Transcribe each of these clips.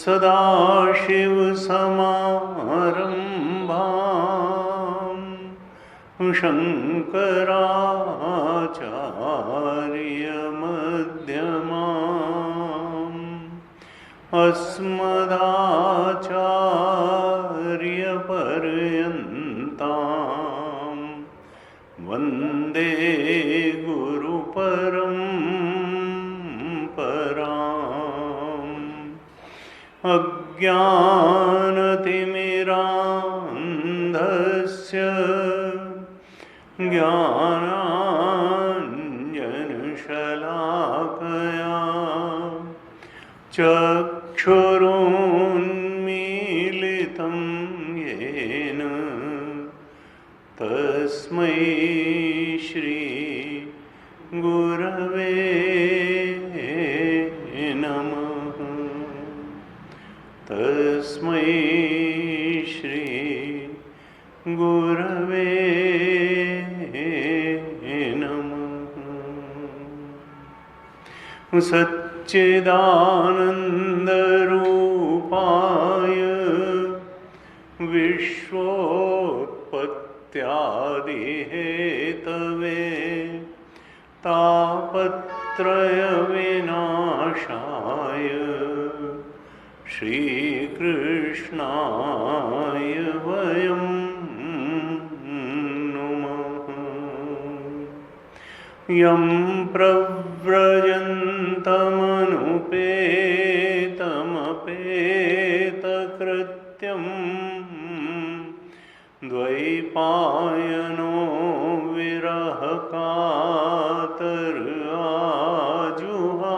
सदाशिवसमारम्भां शङ्कराचार्यमध्यमाम् अस्मदाचार्यपर्यन्तां वन्दे गुरुपरम्पराम्। अज्ञानतिमिरान्धस्य ज्ञानाञ्जनशलाकया चक्षुरुन्मीलितं येन तस्मै श्री गुरवे नमः। तस्मै श्री गुरवे नमः। सच्चिदानन्दरूपाय विश्वोत्पत्त्यादिहेतवे तापत्रयविनाशाय श्रीकृष्णाय वयं नुमः। यं प्रव्रजन्तमनुपेतमपेतकृत्यं द्वैपायनो विरहकातर आजुहाव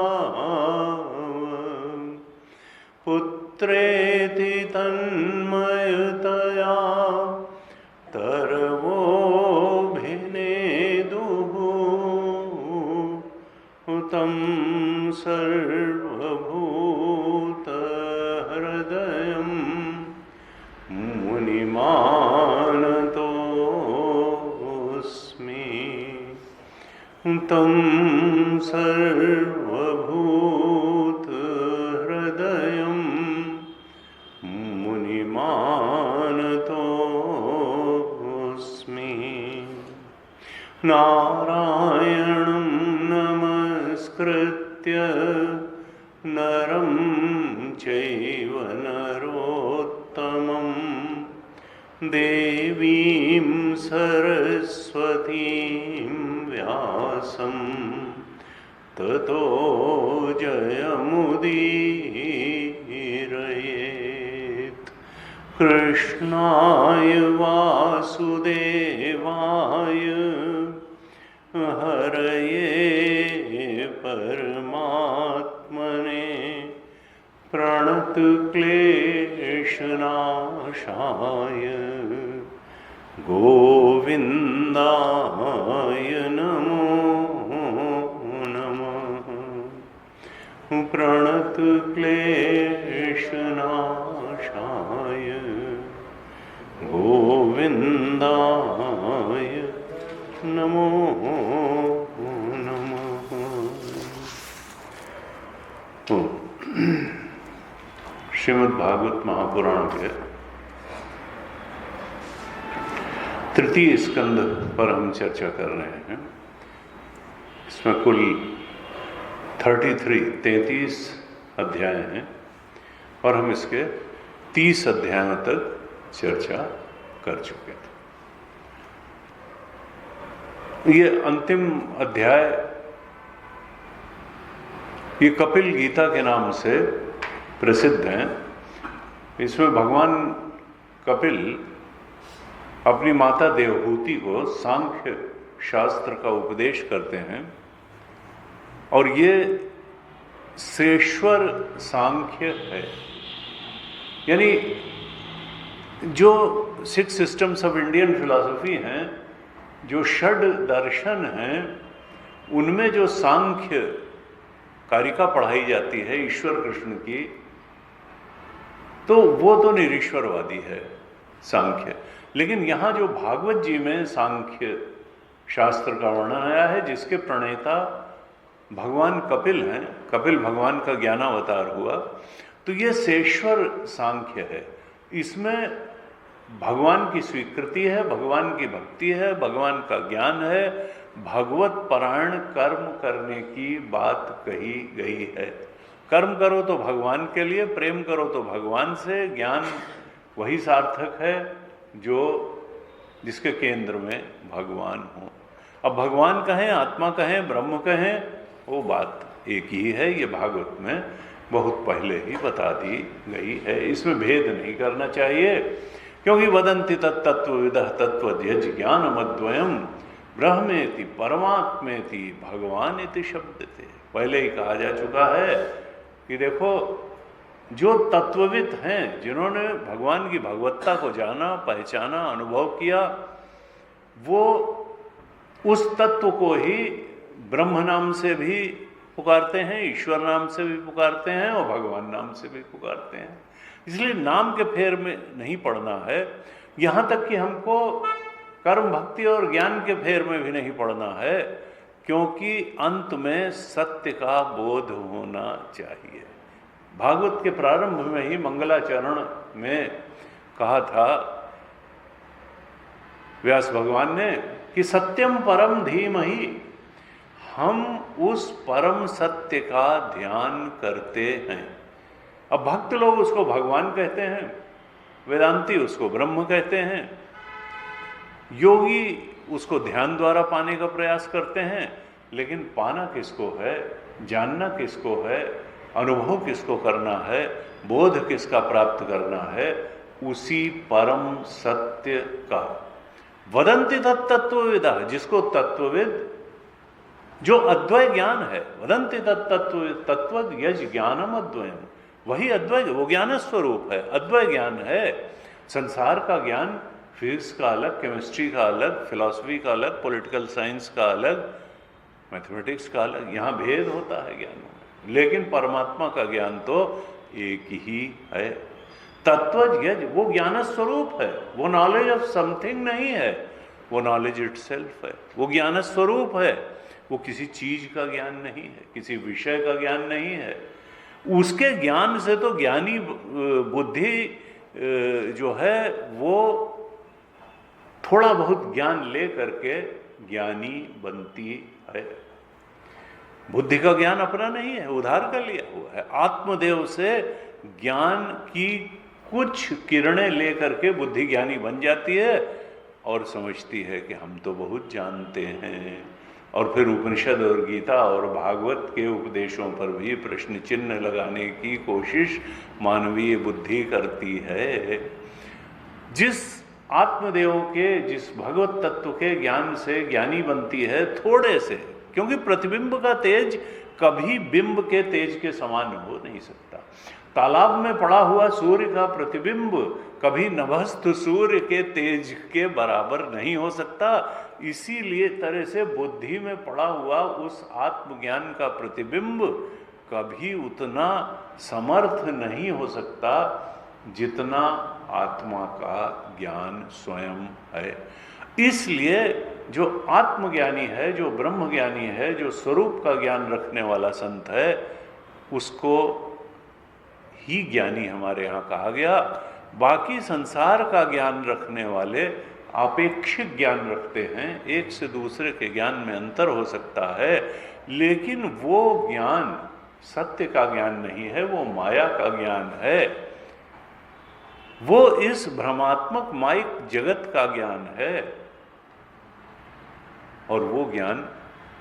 पुत्रेति तन्मयतया तरवोऽभिनेदुः तं सर्वभूतहृदयं मुनिमानतोऽस्मि। तं सर्वभूतहृदयं मुनिमानतोऽस्मि। नारायणं नमस्कृत्य नरं चैव नरोत्तमं देवीं सरस्वतीं व्यासं ततो जयमुदीरयेत्। कृष्णाय वासुदेवाय हरये परमात्मने प्रणतक्लेशनाशाय गोविन्दाय नमो नमः। प्रणतक्लेशनाशाय गोविन्दाय नमो नमः। श्रीमद् भागवत महापुराण के तृतीय स्कंद पर हम चर्चा कर रहे हैं। इसमें कुल 33 अध्याय हैं और हम इसके 30 अध्यायों तक चर्चा कर चुके थे। ये अंतिम अध्याय ये कपिल गीता के नाम से प्रसिद्ध हैं। इसमें भगवान कपिल अपनी माता देवहूति को सांख्य शास्त्र का उपदेश करते हैं और ये श्रेष्ठवर सांख्य है, यानी जो 6 सिस्टम्स ऑफ इंडियन फिलॉसफी हैं, जो षड दर्शन हैं, उनमें जो सांख्य कारिका पढ़ाई जाती है ईश्वर कृष्ण की, तो वो तो निरीश्वरवादी है सांख्य। लेकिन यहाँ जो भागवत जी में सांख्य शास्त्र का वर्णन आया है, जिसके प्रणेता भगवान कपिल हैं, कपिल भगवान का ज्ञानावतार हुआ, तो ये शेश्वर सांख्य है। इसमें भगवान की स्वीकृति है, भगवान की भक्ति है, भगवान का ज्ञान है, भगवत परायण कर्म करने की बात कही गई है। कर्म करो तो भगवान के लिए, प्रेम करो तो भगवान से, ज्ञान वही सार्थक है जो जिसके केंद्र में भगवान हो। अब भगवान कहें, आत्मा कहें, ब्रह्म कहें, वो बात एक ही है। ये भागवत में बहुत पहले ही बता दी गई है, इसमें भेद नहीं करना चाहिए, क्योंकि वदन्ति तत्तत्त्वविदः तत्त्वज्ञ ज्ञानमद्वयम् ब्रह्मेति परमात्मेति भगवान इति शब्दते। पहले ही कहा जा चुका है कि देखो, जो तत्वविद हैं, जिन्होंने भगवान की भगवत्ता को जाना, पहचाना, अनुभव किया, वो उस तत्व को ही ब्रह्म नाम से भी पुकारते हैं, ईश्वर नाम से भी पुकारते हैं और भगवान नाम से भी पुकारते हैं। इसलिए नाम के फेर में नहीं पड़ना है। यहाँ तक कि हमको कर्म, भक्ति और ज्ञान के फेर में भी नहीं पड़ना है, क्योंकि अंत में सत्य का बोध होना चाहिए। भागवत के प्रारंभ में ही मंगलाचरण में कहा था व्यास भगवान ने कि सत्यम परम धीमहि, हम उस परम सत्य का ध्यान करते हैं। अब भक्त लोग उसको भगवान कहते हैं, वेदांती उसको ब्रह्म कहते हैं, योगी उसको ध्यान द्वारा पाने का प्रयास करते हैं। लेकिन पाना किसको है, जानना किसको है, अनुभव किसको करना है, बोध किसका प्राप्त करना है, उसी परम सत्य का। वदन्ति तत्तत्वविदः, जिसको तत्वविद, जो अद्वय ज्ञान है, वदन्ति तत्त्वज्ञ ज्ञानम अद्वयम्, वही अद्वय, वो ज्ञान स्वरूप है, अद्वय ज्ञान है। संसार का ज्ञान फिजिक्स का अलग, केमिस्ट्री का अलग, फिलॉसफी का अलग, पॉलिटिकल साइंस का अलग, मैथमेटिक्स का अलग, यहाँ भेद होता है ज्ञानों में। लेकिन परमात्मा का ज्ञान तो एक ही है। तत्वज्ञ वो ज्ञान स्वरूप है, वो नॉलेज ऑफ समथिंग नहीं है, वो नॉलेज इटसेल्फ है, वो ज्ञान स्वरूप है। वो किसी चीज का ज्ञान नहीं है, किसी विषय का ज्ञान नहीं है। उसके ज्ञान से तो ज्ञानी बुद्धि जो है वो थोड़ा बहुत ज्ञान ले करके ज्ञानी बनती है। बुद्धि का ज्ञान अपना नहीं है, उधार का लिया हुआ है। आत्मदेव से ज्ञान की कुछ किरणें ले करके बुद्धि ज्ञानी बन जाती है और समझती है कि हम तो बहुत जानते हैं। और फिर उपनिषद और गीता और भागवत के उपदेशों पर भी प्रश्न चिन्ह लगाने की कोशिश मानवीय बुद्धि करती है। जिस आत्मदेव के, जिस भगवत तत्व के ज्ञान से ज्ञानी बनती है थोड़े से, क्योंकि प्रतिबिंब का तेज कभी बिंब के तेज के समान हो नहीं सकता। तालाब में पड़ा हुआ सूर्य का प्रतिबिंब कभी नभस्थ सूर्य के तेज के बराबर नहीं हो सकता। इसीलिए तरह से बुद्धि में पड़ा हुआ उस आत्मज्ञान का प्रतिबिंब कभी उतना समर्थ नहीं हो सकता जितना आत्मा का ज्ञान स्वयं है। इसलिए जो आत्मज्ञानी है, जो ब्रह्मज्ञानी है, जो स्वरूप का ज्ञान रखने वाला संत है, उसको ही ज्ञानी हमारे यहाँ कहा गया। बाकी संसार का ज्ञान रखने वाले आपेक्षिक ज्ञान रखते हैं, एक से दूसरे के ज्ञान में अंतर हो सकता है, लेकिन वो ज्ञान सत्य का ज्ञान नहीं है, वो माया का ज्ञान है, वो इस भ्रमात्मक माइक जगत का ज्ञान है, और वो ज्ञान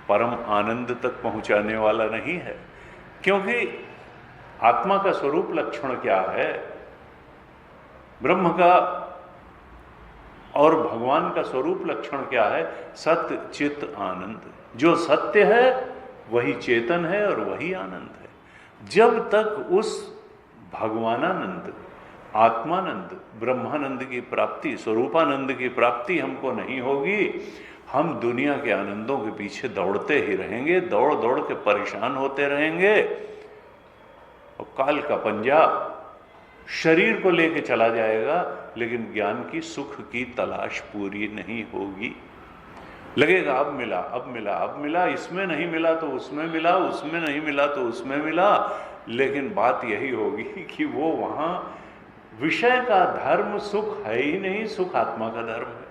परम आनंद तक पहुंचाने वाला नहीं है। क्योंकि आत्मा का स्वरूप लक्षण क्या है? ब्रह्म का और भगवान का स्वरूप लक्षण क्या है? सत्य चित आनंद। जो सत्य है वही चेतन है और वही आनंद है। जब तक उस भगवानानंद, आत्मानंद, ब्रह्मानंद की प्राप्ति, स्वरूपानंद की प्राप्ति हमको नहीं होगी, हम दुनिया के आनंदों के पीछे दौड़ते ही रहेंगे, दौड़ दौड़ के परेशान होते रहेंगे, और काल का पंजा शरीर को लेके चला जाएगा, लेकिन ज्ञान की, सुख की तलाश पूरी नहीं होगी। लगेगा अब मिला, अब मिला, अब मिला, इसमें नहीं मिला तो उसमें मिला, उसमें नहीं मिला तो उसमें मिला, लेकिन बात यही होगी कि वो वहां विषय का धर्म सुख है ही नहीं, सुख आत्मा का धर्म है।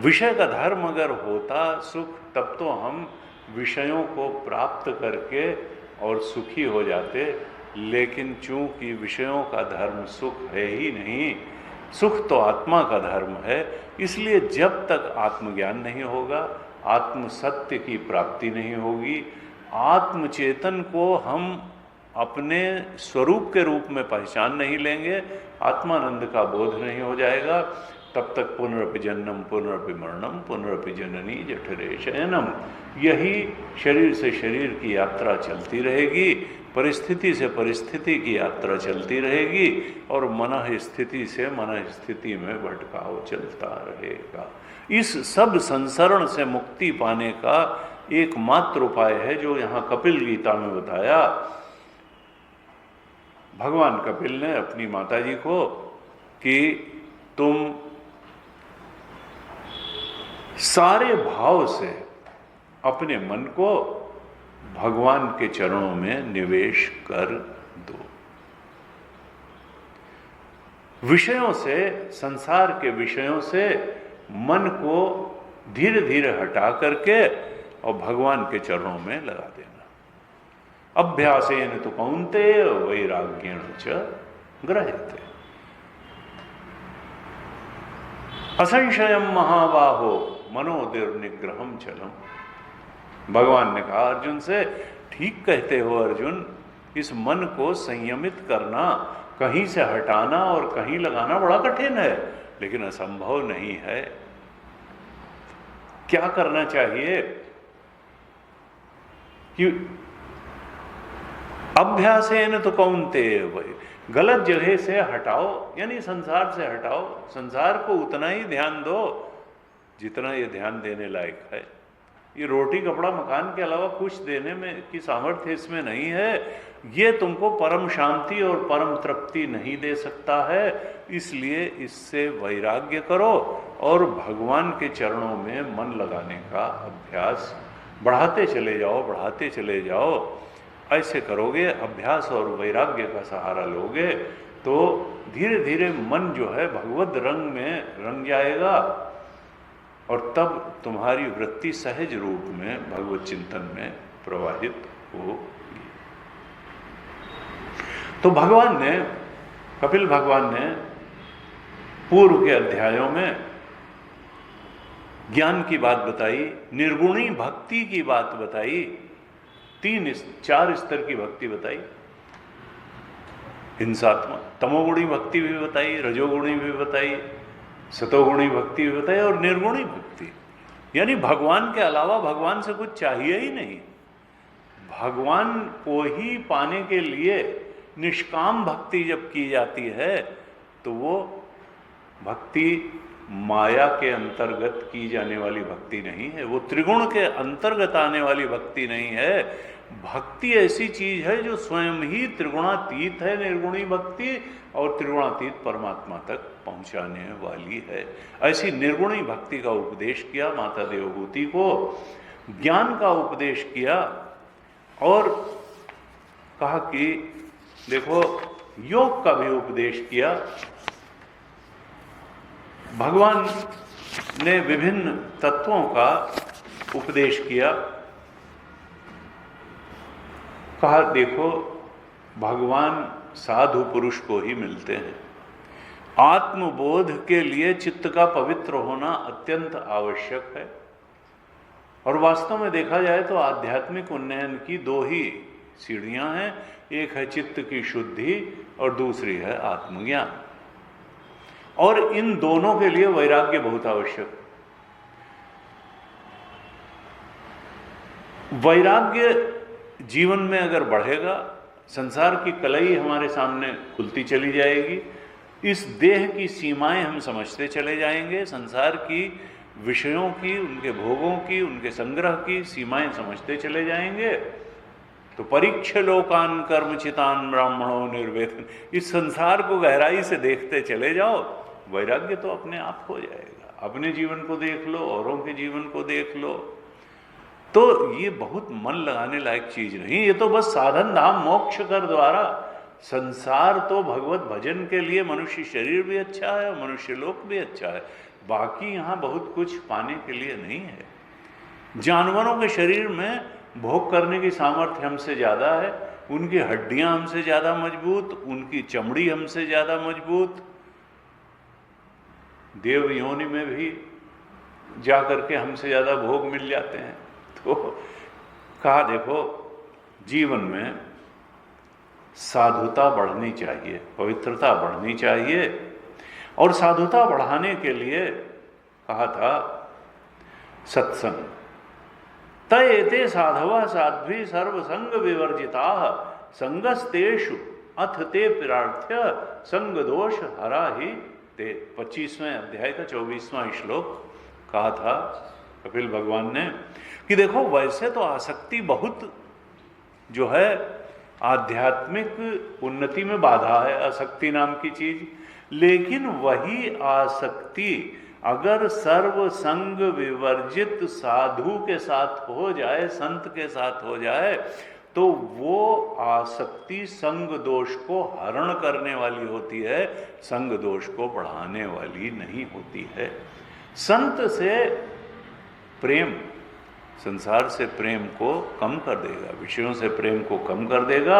विषय का धर्म अगर होता सुख, तब तो हम विषयों को प्राप्त करके और सुखी हो जाते, लेकिन चूंकि विषयों का धर्म सुख है ही नहीं, सुख तो आत्मा का धर्म है, इसलिए जब तक आत्मज्ञान नहीं होगा, आत्म सत्य की प्राप्ति नहीं होगी, आत्मचेतन को हम अपने स्वरूप के रूप में पहचान नहीं लेंगे, आत्मानंद का बोध नहीं हो जाएगा, तब तक पुनरपि जन्मम पुनरपि मरणम पुनरपि जननी जठरे शयनम, यही शरीर से शरीर की यात्रा चलती रहेगी, परिस्थिति से परिस्थिति की यात्रा चलती रहेगी, और मनः स्थिति से मनः स्थिति में भटकाव चलता रहेगा। इस सब संसरण से मुक्ति पाने का एकमात्र उपाय है जो यहाँ कपिल गीता में बताया। भगवान कपिल ने अपनी माताजी को कि तुम सारे भाव से अपने मन को भगवान के चरणों में निवेश कर दो। विषयों से, संसार के विषयों से मन को धीरे धीरे हटा करके और भगवान के चरणों में लगा देना। अभ्यासेन तु कौन्तेय वैराग्येण च गृह्यते। असंशयम महाबाहो मनोनिग्रहम चलम। भगवान ने कहा अर्जुन से, ठीक कहते हो अर्जुन, इस मन को संयमित करना, कहीं से हटाना और कहीं लगाना बड़ा कठिन है, लेकिन असंभव नहीं है। क्या करना चाहिए कि अभ्यासेन तो कौन्तेय वै, गलत जगह से हटाओ, यानी संसार से हटाओ, संसार को उतना ही ध्यान दो जितना ये ध्यान देने लायक है। ये रोटी कपड़ा मकान के अलावा कुछ देने में की सामर्थ्य इसमें नहीं है। ये तुमको परम शांति और परम तृप्ति नहीं दे सकता है, इसलिए इससे वैराग्य करो और भगवान के चरणों में मन लगाने का अभ्यास बढ़ाते चले जाओ, बढ़ाते चले जाओ। ऐसे करोगे, अभ्यास और वैराग्य का सहारा लोगे, तो धीरे धीरे मन जो है भगवद रंग में रंग जाएगा, और तब तुम्हारी वृत्ति सहज रूप में भगवत चिंतन में प्रवाहित होगी। तो भगवान ने, कपिल भगवान ने पूर्व के अध्यायों में ज्ञान की बात बताई, निर्गुणी भक्ति की बात बताई, 4 स्तर की भक्ति बताई। हिंसात्मक। तमोगुणी भक्ति भी बताई, रजोगुणी भी बताई, सतोगुणी भक्ति भी बताई और निर्गुणी भक्ति। यानी भगवान के अलावा भगवान से कुछ चाहिए ही नहीं। भगवान को ही पाने के लिए निष्काम भक्ति जब की जाती है तो वो भक्ति माया के अंतर्गत की जाने वाली भक्ति नहीं है, वो त्रिगुण के अंतर्गत आने वाली भक्ति नहीं है। भक्ति ऐसी चीज है जो स्वयं ही त्रिगुणातीत है, निर्गुणी भक्ति, और त्रिगुणातीत परमात्मा तक पहुंचाने वाली है। ऐसी निर्गुणी भक्ति का उपदेश किया माता देवहूति को, ज्ञान का उपदेश किया और कहा कि देखो योग का भी उपदेश किया। भगवान ने विभिन्न तत्वों का उपदेश किया। कहा देखो भगवान साधु पुरुष को ही मिलते हैं। आत्मबोध के लिए चित्त का पवित्र होना अत्यंत आवश्यक है। और वास्तव में देखा जाए तो आध्यात्मिक उन्नयन की दो ही सीढ़ियां हैं, एक है चित्त की शुद्धि और दूसरी है आत्मज्ञान। और इन दोनों के लिए वैराग्य बहुत आवश्यक है। वैराग्य जीवन में अगर बढ़ेगा, संसार की कलई हमारे सामने खुलती चली जाएगी, इस देह की सीमाएं हम समझते चले जाएंगे, संसार की विषयों की, उनके भोगों की, उनके संग्रह की सीमाएं समझते चले जाएंगे। तो परीक्ष लोकान कर्मचितान ब्राह्मणों निर्वेदन, इस संसार को गहराई से देखते चले जाओ, वैराग्य तो अपने आप हो जाएगा। अपने जीवन को देख लो, औरों के जीवन को देख लो। तो ये बहुत मन लगाने लायक चीज नहीं, ये तो बस साधन धाम मोक्ष कर द्वारा। संसार तो भगवत भजन के लिए मनुष्य शरीर भी अच्छा है और मनुष्य लोक भी अच्छा है, बाकी यहाँ बहुत कुछ पाने के लिए नहीं है। जानवरों के शरीर में भोग करने की सामर्थ्य हमसे ज़्यादा है, उनकी हड्डियाँ हमसे ज़्यादा मजबूत, उनकी चमड़ी हमसे ज़्यादा मजबूत। देव योनि में भी जा करके हमसे ज़्यादा भोग मिल जाते हैं। तो कहा देखो जीवन में साधुता बढ़नी चाहिए, पवित्रता बढ़नी चाहिए। और साधुता बढ़ाने के लिए कहा था सत्संग। तयेते साधवा साध्वी सर्वसंग विवर्जिता संगस्तेषु अथ ते पिरार्थ्य संग दोष हरा ही ते। 25वें अध्याय का 24वां श्लोक कहा था कपिल भगवान ने कि देखो वैसे तो आसक्ति बहुत जो है आध्यात्मिक उन्नति में बाधा है, आसक्ति नाम की चीज, लेकिन वही आसक्ति अगर सर्व संग विवर्जित साधु के साथ हो जाए, संत के साथ हो जाए, तो वो आसक्ति संग दोष को हरण करने वाली होती है, संग दोष को बढ़ाने वाली नहीं होती है। संत से प्रेम संसार से प्रेम को कम कर देगा, विषयों से प्रेम को कम कर देगा।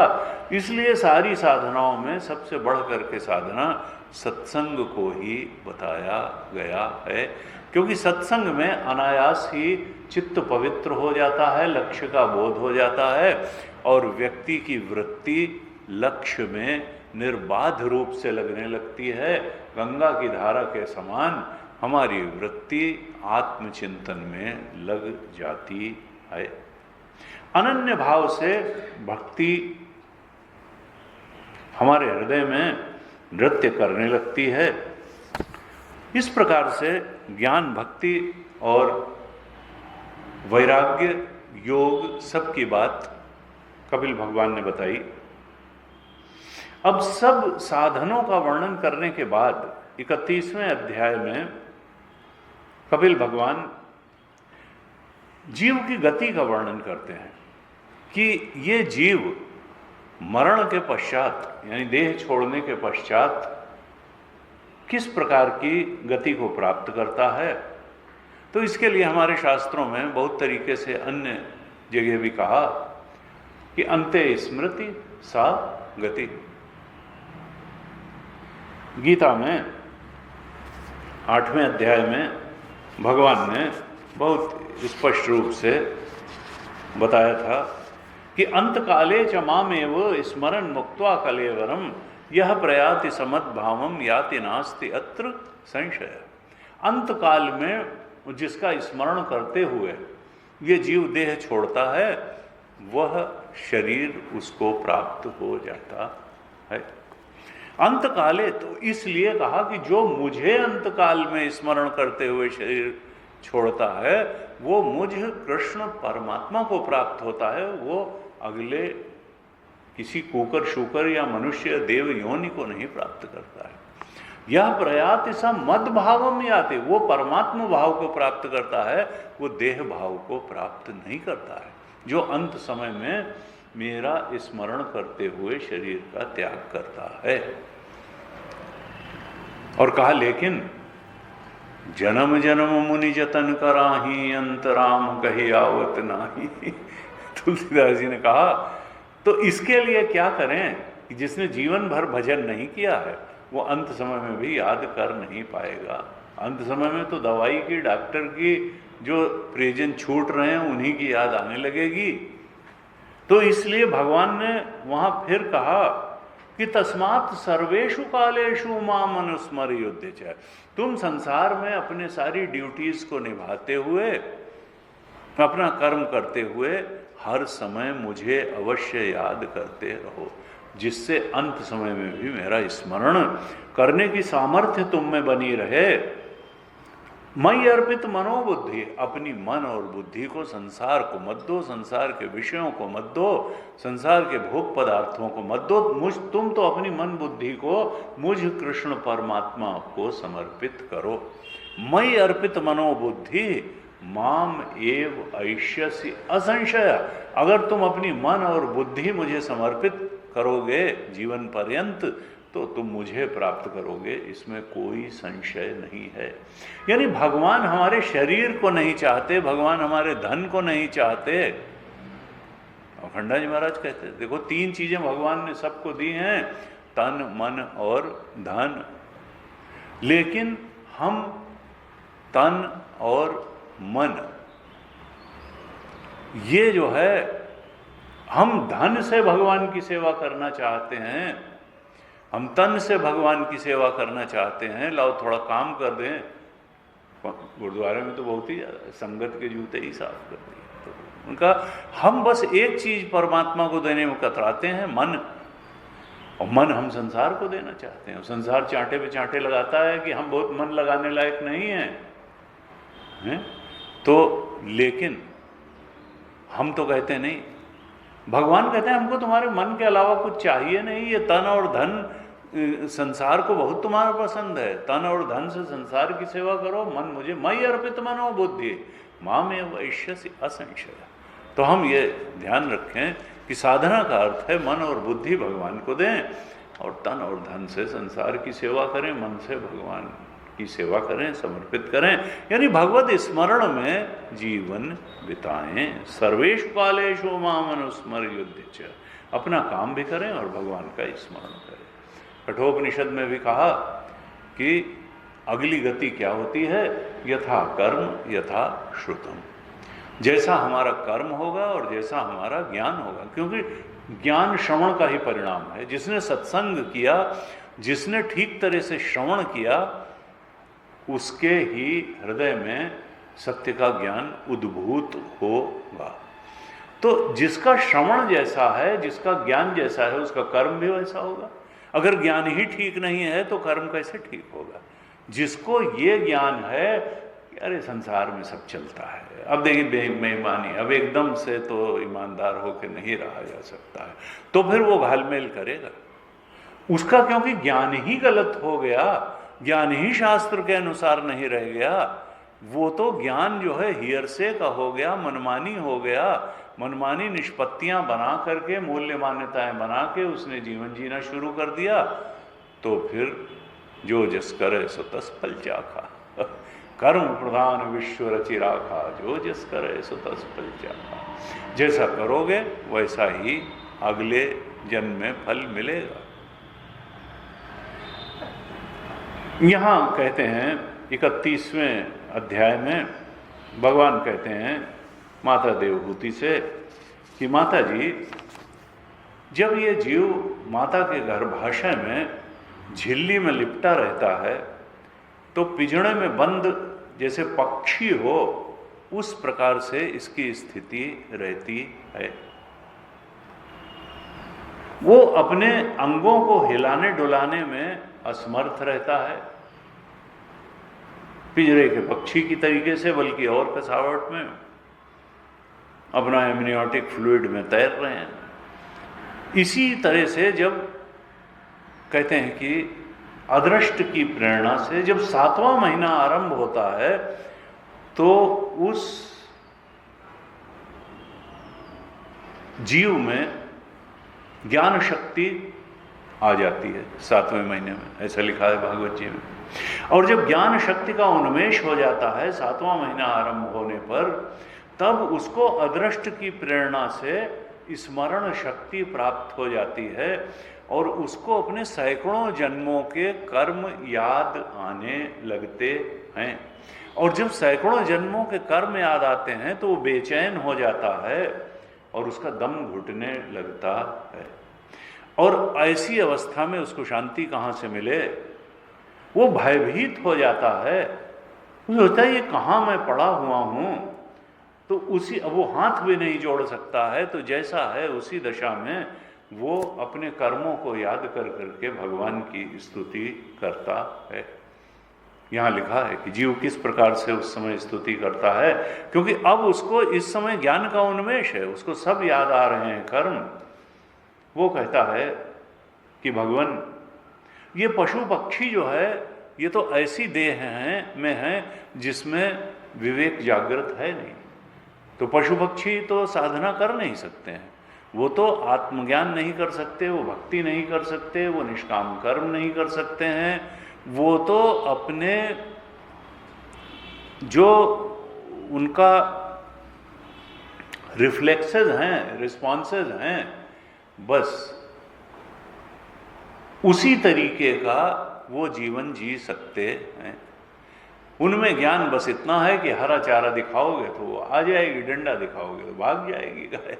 इसलिए सारी साधनाओं में सबसे बढ़ करके साधना सत्संग को ही बताया गया है, क्योंकि सत्संग में अनायास ही चित्त पवित्र हो जाता है, लक्ष्य का बोध हो जाता है और व्यक्ति की वृत्ति लक्ष्य में निर्बाध रूप से लगने लगती है। गंगा की धारा के समान हमारी वृत्ति आत्मचिंतन में लग जाती है। अनन्य भाव से भक्ति हमारे हृदय में नृत्य करने लगती है। इस प्रकार से ज्ञान, भक्ति और वैराग्य, योग सबकी बात कपिल भगवान ने बताई। अब सब साधनों का वर्णन करने के बाद 31वें अध्याय में कपिल भगवान जीव की गति का वर्णन करते हैं कि ये जीव मरण के पश्चात यानी देह छोड़ने के पश्चात किस प्रकार की गति को प्राप्त करता है। तो इसके लिए हमारे शास्त्रों में बहुत तरीके से अन्य जगह भी कहा कि अन्ते स्मृति सा गति। गीता में 8वें अध्याय में भगवान ने बहुत स्पष्ट रूप से बताया था कि अंतकाले च मामेव स्मरण मुक्त्वा कलेवरम यह प्रयाति समद्भावम याति नास्ति अत्र संशय। अंत काल में जिसका स्मरण करते हुए ये जीव देह छोड़ता है, वह शरीर उसको प्राप्त हो जाता है। अंत काले तो इसलिए कहा कि जो मुझे अंत काल में स्मरण करते हुए शरीर छोड़ता है, वो मुझ कृष्ण परमात्मा को प्राप्त होता है, वो अगले किसी कुकर शुकर या मनुष्य देव योनि को नहीं प्राप्त करता है। यह प्रयाति सब मद भावम याति, वो परमात्मा भाव को प्राप्त करता है, वो देह भाव को प्राप्त नहीं करता है, जो अंत समय में मेरा स्मरण करते हुए शरीर का त्याग करता है। और कहा लेकिन जन्म जन्म मुनि जतन कराही, अंतराम कही आवत नाही। तुलसीदास जी ने कहा तो इसके लिए क्या करें कि जिसने जीवन भर भजन नहीं किया है, वो अंत समय में भी याद कर नहीं पाएगा। अंत समय में तो दवाई की, डॉक्टर की जो प्रियजन छूट रहे हैं उन्हीं की याद आने लगेगी। तो इसलिए भगवान ने वहां फिर कहा कि तस्मात् सर्वेषु कालेषु माम अनुस्मर युद्धेच। तुम संसार में अपने सारी ड्यूटीज को निभाते हुए, अपना कर्म करते हुए हर समय मुझे अवश्य याद करते रहो, जिससे अंत समय में भी मेरा स्मरण करने की सामर्थ्य तुम में बनी रहे। मई अर्पित मनोबुद्धि, अपनी मन और बुद्धि को संसार को मत दो, संसार के विषयों को मत दो, संसार के भोग पदार्थों को मत दो। तुम तो अपनी मन बुद्धि को मुझ कृष्ण परमात्मा को समर्पित करो। मई अर्पित मनोबुद्धि माम एव ऐष्यसि असंशय। अगर तुम अपनी मन और बुद्धि मुझे समर्पित करोगे जीवन पर्यंत, तो तुम मुझे प्राप्त करोगे, इसमें कोई संशय नहीं है। यानी भगवान हमारे शरीर को नहीं चाहते, भगवान हमारे धन को नहीं चाहते। अखंडा जी महाराज कहते हैं, देखो 3 चीजें भगवान ने सबको दी हैं, तन मन और धन। लेकिन हम तन और मन, ये जो है, हम धन से भगवान की सेवा करना चाहते हैं, हम तन से भगवान की सेवा करना चाहते हैं। लाओ थोड़ा काम कर दें, गुरुद्वारे में तो बहुत ही ज्यादा संगत के जूते ही साफ कर दिए। तो उनका हम बस एक चीज परमात्मा को देने में कतराते हैं, मन। और मन हम संसार को देना चाहते हैं। संसार चांटे पे चांटे लगाता है कि हम बहुत मन लगाने लायक नहीं हैं। तो लेकिन हम तो कहते नहीं, भगवान कहते हैं हमको तुम्हारे मन के अलावा कुछ चाहिए नहीं। ये तन और धन संसार को बहुत तुम्हारा पसंद है, तन और धन से संसार की सेवा करो, मन मुझे, मई अर्पित मनो बुद्धि मामेव वैश्यसि असंशय। तो हम ये ध्यान रखें कि साधना का अर्थ है मन और बुद्धि भगवान को दें, और तन और धन से संसार की सेवा करें, मन से भगवान की सेवा करें, समर्पित करें। यानी भगवत स्मरण में जीवन बिताएं। सर्वेषु कालेषु माम अनुस्मर युद्धेच, अपना काम भी करें और भगवान का स्मरण करें। कठोपनिषद में भी कहा कि अगली गति क्या होती है, यथा कर्म यथा श्रुतम। जैसा हमारा कर्म होगा और जैसा हमारा ज्ञान होगा, क्योंकि ज्ञान श्रवण का ही परिणाम है। जिसने सत्संग किया, जिसने ठीक तरह से श्रवण किया, उसके ही हृदय में सत्य का ज्ञान उद्भूत होगा। तो जिसका श्रवण जैसा है, जिसका ज्ञान जैसा है, उसका कर्म भी वैसा होगा। अगर ज्ञान ही ठीक नहीं है तो कर्म कैसे ठीक होगा। जिसको ये ज्ञान है कि अरे संसार में सब चलता है, अब देखिए बेईमानी, अब एकदम से तो ईमानदार होकर नहीं रहा जा सकता है, तो फिर वो घालमेल करेगा उसका, क्योंकि ज्ञान ही गलत हो गया, ज्ञान ही शास्त्र के अनुसार नहीं रह गया। वो तो ज्ञान जो है हियरसे का हो गया, मनमानी हो गया, मनमानी निष्पत्तियां बना करके, मूल्य मान्यताएं बना के उसने जीवन जीना शुरू कर दिया। तो फिर जो जस करे सो तस फल चाखा, कर्म प्रधान विश्व रचि राखा, जो जस करे सो तस फल चाखा। जैसा करोगे वैसा ही अगले जन्म में फल मिलेगा। यहाँ कहते हैं 31वें अध्याय में भगवान कहते हैं माता देवहूति से कि माता जी, जब ये जीव माता के गर्भाशय में झिल्ली में लिपटा रहता है तो पिंजड़े में बंद जैसे पक्षी हो उस प्रकार से इसकी स्थिति रहती है। वो अपने अंगों को हिलाने डुलाने में असमर्थ रहता है, पिंजरे के पक्षी की तरीके से, बल्कि और कसावट में अपना एमनियोटिक फ्लूइड में तैर रहे हैं। इसी तरह से जब कहते हैं कि अदृष्ट की प्रेरणा से जब 7वां महीना आरंभ होता है तो उस जीव में ज्ञान शक्ति आ जाती है 7वें महीने में, ऐसा लिखा है भागवत जी में। और जब ज्ञान शक्ति का उन्मेष हो जाता है 7वां महीना आरंभ होने पर, तब उसको अदृष्ट की प्रेरणा से स्मरण शक्ति प्राप्त हो जाती है और उसको अपने सैकड़ों जन्मों के कर्म याद आने लगते हैं। और जब सैकड़ों जन्मों के कर्म याद आते हैं तो वो बेचैन हो जाता है और उसका दम घुटने लगता है। और ऐसी अवस्था में उसको शांति कहाँ से मिले? वो भयभीत हो जाता है, उसे होता है ये कहाँ मैं पड़ा हुआ हूँ। तो उसी, अब वो हाथ भी नहीं जोड़ सकता है, तो जैसा है उसी दशा में वो अपने कर्मों को याद कर करके भगवान की स्तुति करता है। यहाँ लिखा है कि जीव किस प्रकार से उस समय स्तुति करता है, क्योंकि अब उसको इस समय ज्ञान का उन्मेष है, उसको सब याद आ रहे हैं कर्म। वो कहता है कि भगवान, ये पशु पक्षी जो है ये तो ऐसी देह में है जिसमें विवेक जागृत है नहीं। तो पशु पक्षी तो साधना कर नहीं सकते हैं, वो तो आत्मज्ञान नहीं कर सकते, वो भक्ति नहीं कर सकते, वो निष्काम कर्म नहीं कर सकते हैं। वो तो अपने जो उनका रिफ्लेक्सेस हैं, रिस्पॉन्सेस हैं, बस उसी तरीके का वो जीवन जी सकते हैं। उनमें ज्ञान बस इतना है कि हरा चारा दिखाओगे तो वो आ जाएगी, डंडा दिखाओगे तो भाग जाएगी गाय।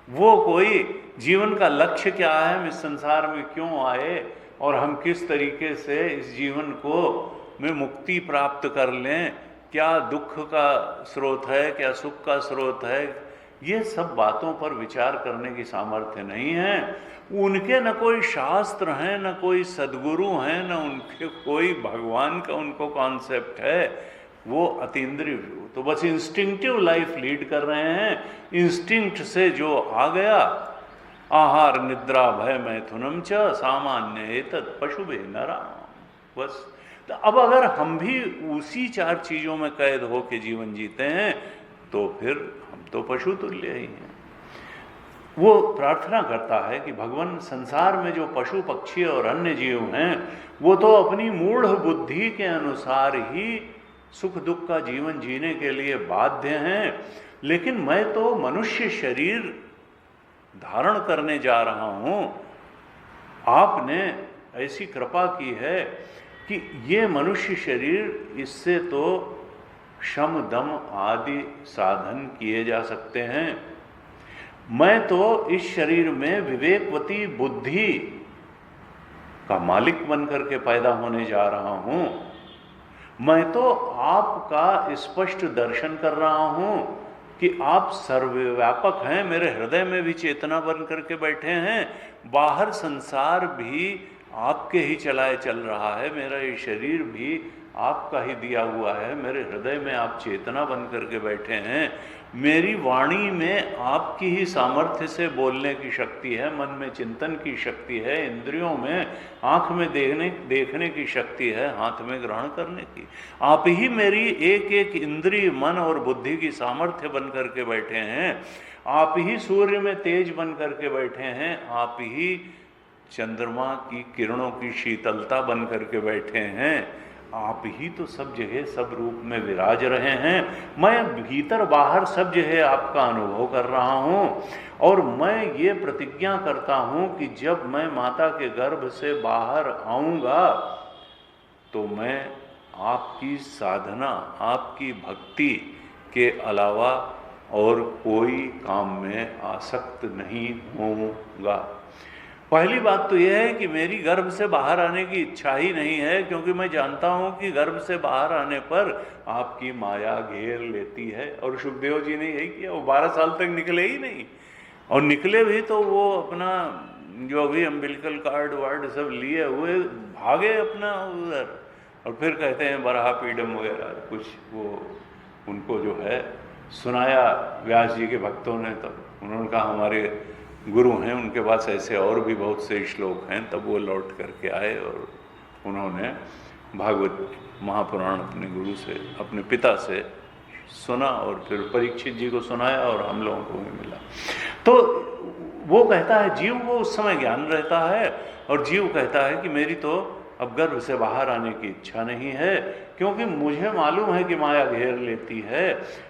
वो कोई जीवन का लक्ष्य क्या है, हम इस संसार में क्यों आए और हम किस तरीके से इस जीवन को में मुक्ति प्राप्त कर लें, क्या दुख का स्रोत है, क्या सुख का स्रोत है, ये सब बातों पर विचार करने की सामर्थ्य नहीं है। उनके न कोई शास्त्र हैं, न कोई सद्गुरु हैं, न उनके कोई भगवान का उनको कॉन्सेप्ट है। वो अतीन्द्रिय, तो बस इंस्टिंक्टिव लाइफ लीड कर रहे हैं। इंस्टिंक्ट से जो आ गया, आहार निद्रा भय मैथुनम च सामान्य एतत् पशुभे नराम, बस। तो अब अगर हम भी उसी 4 चीजों में कैद होकर जीवन जीते हैं तो फिर हम तो पशु तुल्य ही हैं। वो प्रार्थना करता है कि भगवान, संसार में जो पशु पक्षी और अन्य जीव हैं वो तो अपनी मूढ़ बुद्धि के अनुसार ही सुख दुख का जीवन जीने के लिए बाध्य हैं, लेकिन मैं तो मनुष्य शरीर धारण करने जा रहा हूं। आपने ऐसी कृपा की है कि ये मनुष्य शरीर, इससे तो शम दम आदि साधन किए जा सकते हैं। मैं तो इस शरीर में विवेकवती बुद्धि का मालिक बनकर के पैदा होने जा रहा हूं। मैं तो आपका स्पष्ट दर्शन कर रहा हूं कि आप सर्वव्यापक हैं, मेरे हृदय में भी चेतना बन करके बैठे हैं, बाहर संसार भी आपके ही चलाए चल रहा है, मेरा ये शरीर भी आपका ही दिया हुआ है, मेरे हृदय में आप चेतना बन करके बैठे हैं, मेरी वाणी में आपकी ही सामर्थ्य से बोलने की शक्ति है, मन में चिंतन की शक्ति है, इंद्रियों में, आँख में देखने की शक्ति है, हाथ में ग्रहण करने की। आप ही मेरी एक एक इंद्रिय, मन और बुद्धि की सामर्थ्य बन करके बैठे हैं। आप ही सूर्य में तेज बन करके बैठे हैं, आप ही चंद्रमा की किरणों की शीतलता बन करके बैठे हैं, आप ही तो सब जगह सब रूप में विराज रहे हैं। मैं भीतर बाहर सब जगह आपका अनुभव कर रहा हूँ और मैं ये प्रतिज्ञा करता हूँ कि जब मैं माता के गर्भ से बाहर आऊँगा तो मैं आपकी साधना, आपकी भक्ति के अलावा और कोई काम में आसक्त नहीं होऊंगा। पहली बात तो यह है कि मेरी गर्भ से बाहर आने की इच्छा ही नहीं है, क्योंकि मैं जानता हूं कि गर्भ से बाहर आने पर आपकी माया घेर लेती है। और सुखदेव जी ने यही किया, वो 12 साल तक निकले ही नहीं, और निकले भी तो वो अपना जो अभी अम्बिलिकल कार्ड वार्ड सब लिए हुए भागे अपना उधर, और फिर कहते हैं बराह पीडम वगैरह कुछ वो उनको जो है सुनाया व्यास जी के भक्तों ने। तब उन्होंने कहा हमारे गुरु हैं, उनके पास ऐसे और भी बहुत से श्लोक हैं। तब वो लौट करके आए और उन्होंने भागवत महापुराण अपने गुरु से, अपने पिता से सुना, और फिर परीक्षित जी को सुनाया और हम लोगों को भी मिला। तो वो कहता है, जीव को उस समय ज्ञान रहता है, और जीव कहता है कि मेरी तो अब गर्भ से बाहर आने की इच्छा नहीं है, क्योंकि मुझे मालूम है कि माया घेर लेती है,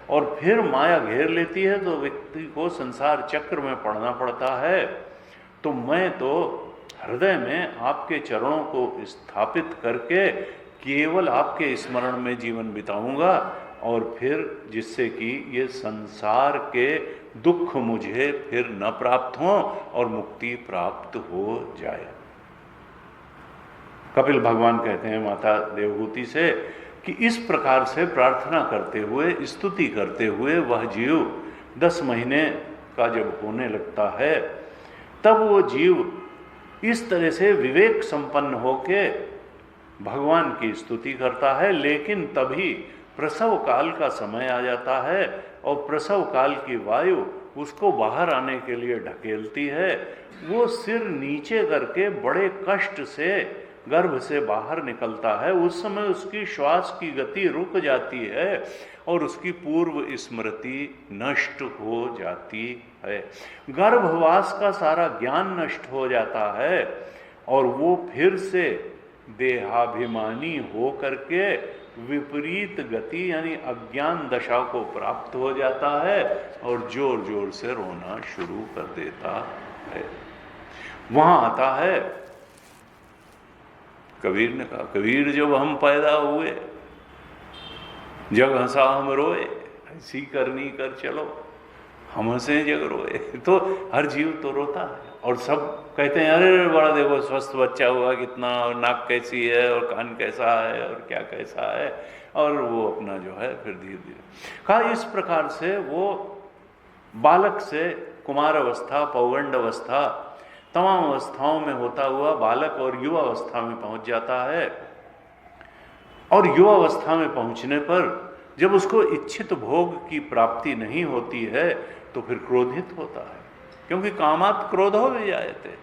और फिर माया घेर लेती है तो व्यक्ति को संसार चक्र में पड़ना पड़ता है। तो मैं तो हृदय में आपके चरणों को स्थापित करके केवल आपके स्मरण में जीवन बिताऊंगा, और फिर जिससे कि ये संसार के दुख मुझे फिर न प्राप्त हो और मुक्ति प्राप्त हो जाए। कपिल भगवान कहते हैं माता देवहूति से कि इस प्रकार से प्रार्थना करते हुए, स्तुति करते हुए वह जीव 10 महीने का जब होने लगता है, तब वो जीव इस तरह से विवेक संपन्न होके भगवान की स्तुति करता है। लेकिन तभी प्रसव काल का समय आ जाता है, और प्रसव काल की वायु उसको बाहर आने के लिए ढकेलती है। वो सिर नीचे करके बड़े कष्ट से गर्भ से बाहर निकलता है। उस समय उसकी श्वास की गति रुक जाती है, और उसकी पूर्व स्मृति नष्ट हो जाती है। गर्भवास का सारा ज्ञान नष्ट हो जाता है, और वो फिर से देहाभिमानी हो करके विपरीत गति यानी अज्ञान दशा को प्राप्त हो जाता है, और जोर जोर से रोना शुरू कर देता है। वहां आता है, कबीर ने कहा, कबीर जब हम पैदा हुए जग हंसा हम रोए, ऐसी करनी कर चलो हम हंसे जग रोए। तो हर जीव तो रोता है, और सब कहते हैं अरे बड़ा देखो स्वस्थ बच्चा हुआ कितना, और नाक कैसी है, और कान कैसा है, और क्या कैसा है, और वो अपना जो है फिर धीरे धीरे कहा। इस प्रकार से वो बालक से कुमार अवस्था, पौगंड अवस्था, तमाम अवस्थाओं में होता हुआ बालक और युवा अवस्था में पहुंच जाता है। और युवा अवस्था में पहुंचने पर जब उसको इच्छित भोग की प्राप्ति नहीं होती है तो फिर क्रोधित होता है, क्योंकि कामात क्रोधो भी जायते।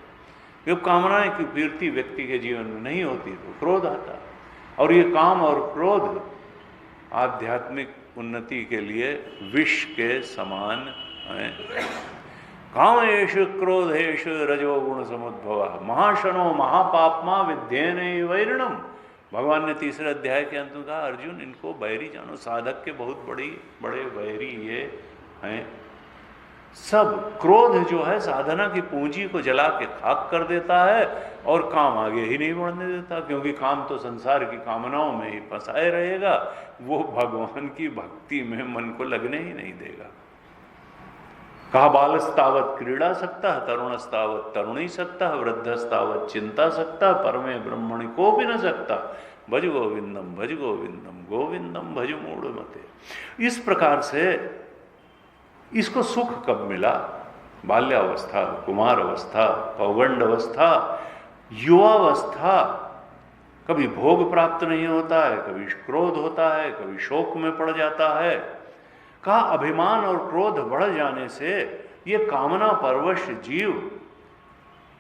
जब कामनाएं की पूर्ति व्यक्ति के जीवन में नहीं होती तो क्रोध आता, और ये काम और क्रोध आध्यात्मिक उन्नति के लिए विष के समान है। कामेश क्रोधेश रजोगुण समुद्भव महाशनो महापापमा विद्येन वैरिणम। भगवान ने 3रे अध्याय के अंत में कहा, अर्जुन इनको बैरी जानो, साधक के बहुत बड़े बैरी ये हैं। सब क्रोध जो है साधना की पूंजी को जला के खाक कर देता है, और काम आगे ही नहीं बढ़ने देता, क्योंकि काम तो संसार की कामनाओं में ही फंसाए रहेगा, वो भगवान की भक्ति में मन को लगने ही नहीं देगा। कहा बालस्तावत क्रीड़ा सकता, तरुणस्तावत तरुणी सकता, वृद्धस्तावत चिंता सकता, परमे ब्रह्मणि को भी न सकता, भज गोविंदम भज गोविंदम गोविंदम भज मूढ़ मते। इस प्रकार से इसको सुख कब मिला? बाल्यावस्था, कुमार अवस्था, पौगंड अवस्था, युवावस्था। कभी भोग प्राप्त नहीं होता है, कभी क्रोध होता है, कभी शोक में पड़ जाता है। कहा अभिमान और क्रोध बढ़ जाने से ये कामना परवश जीव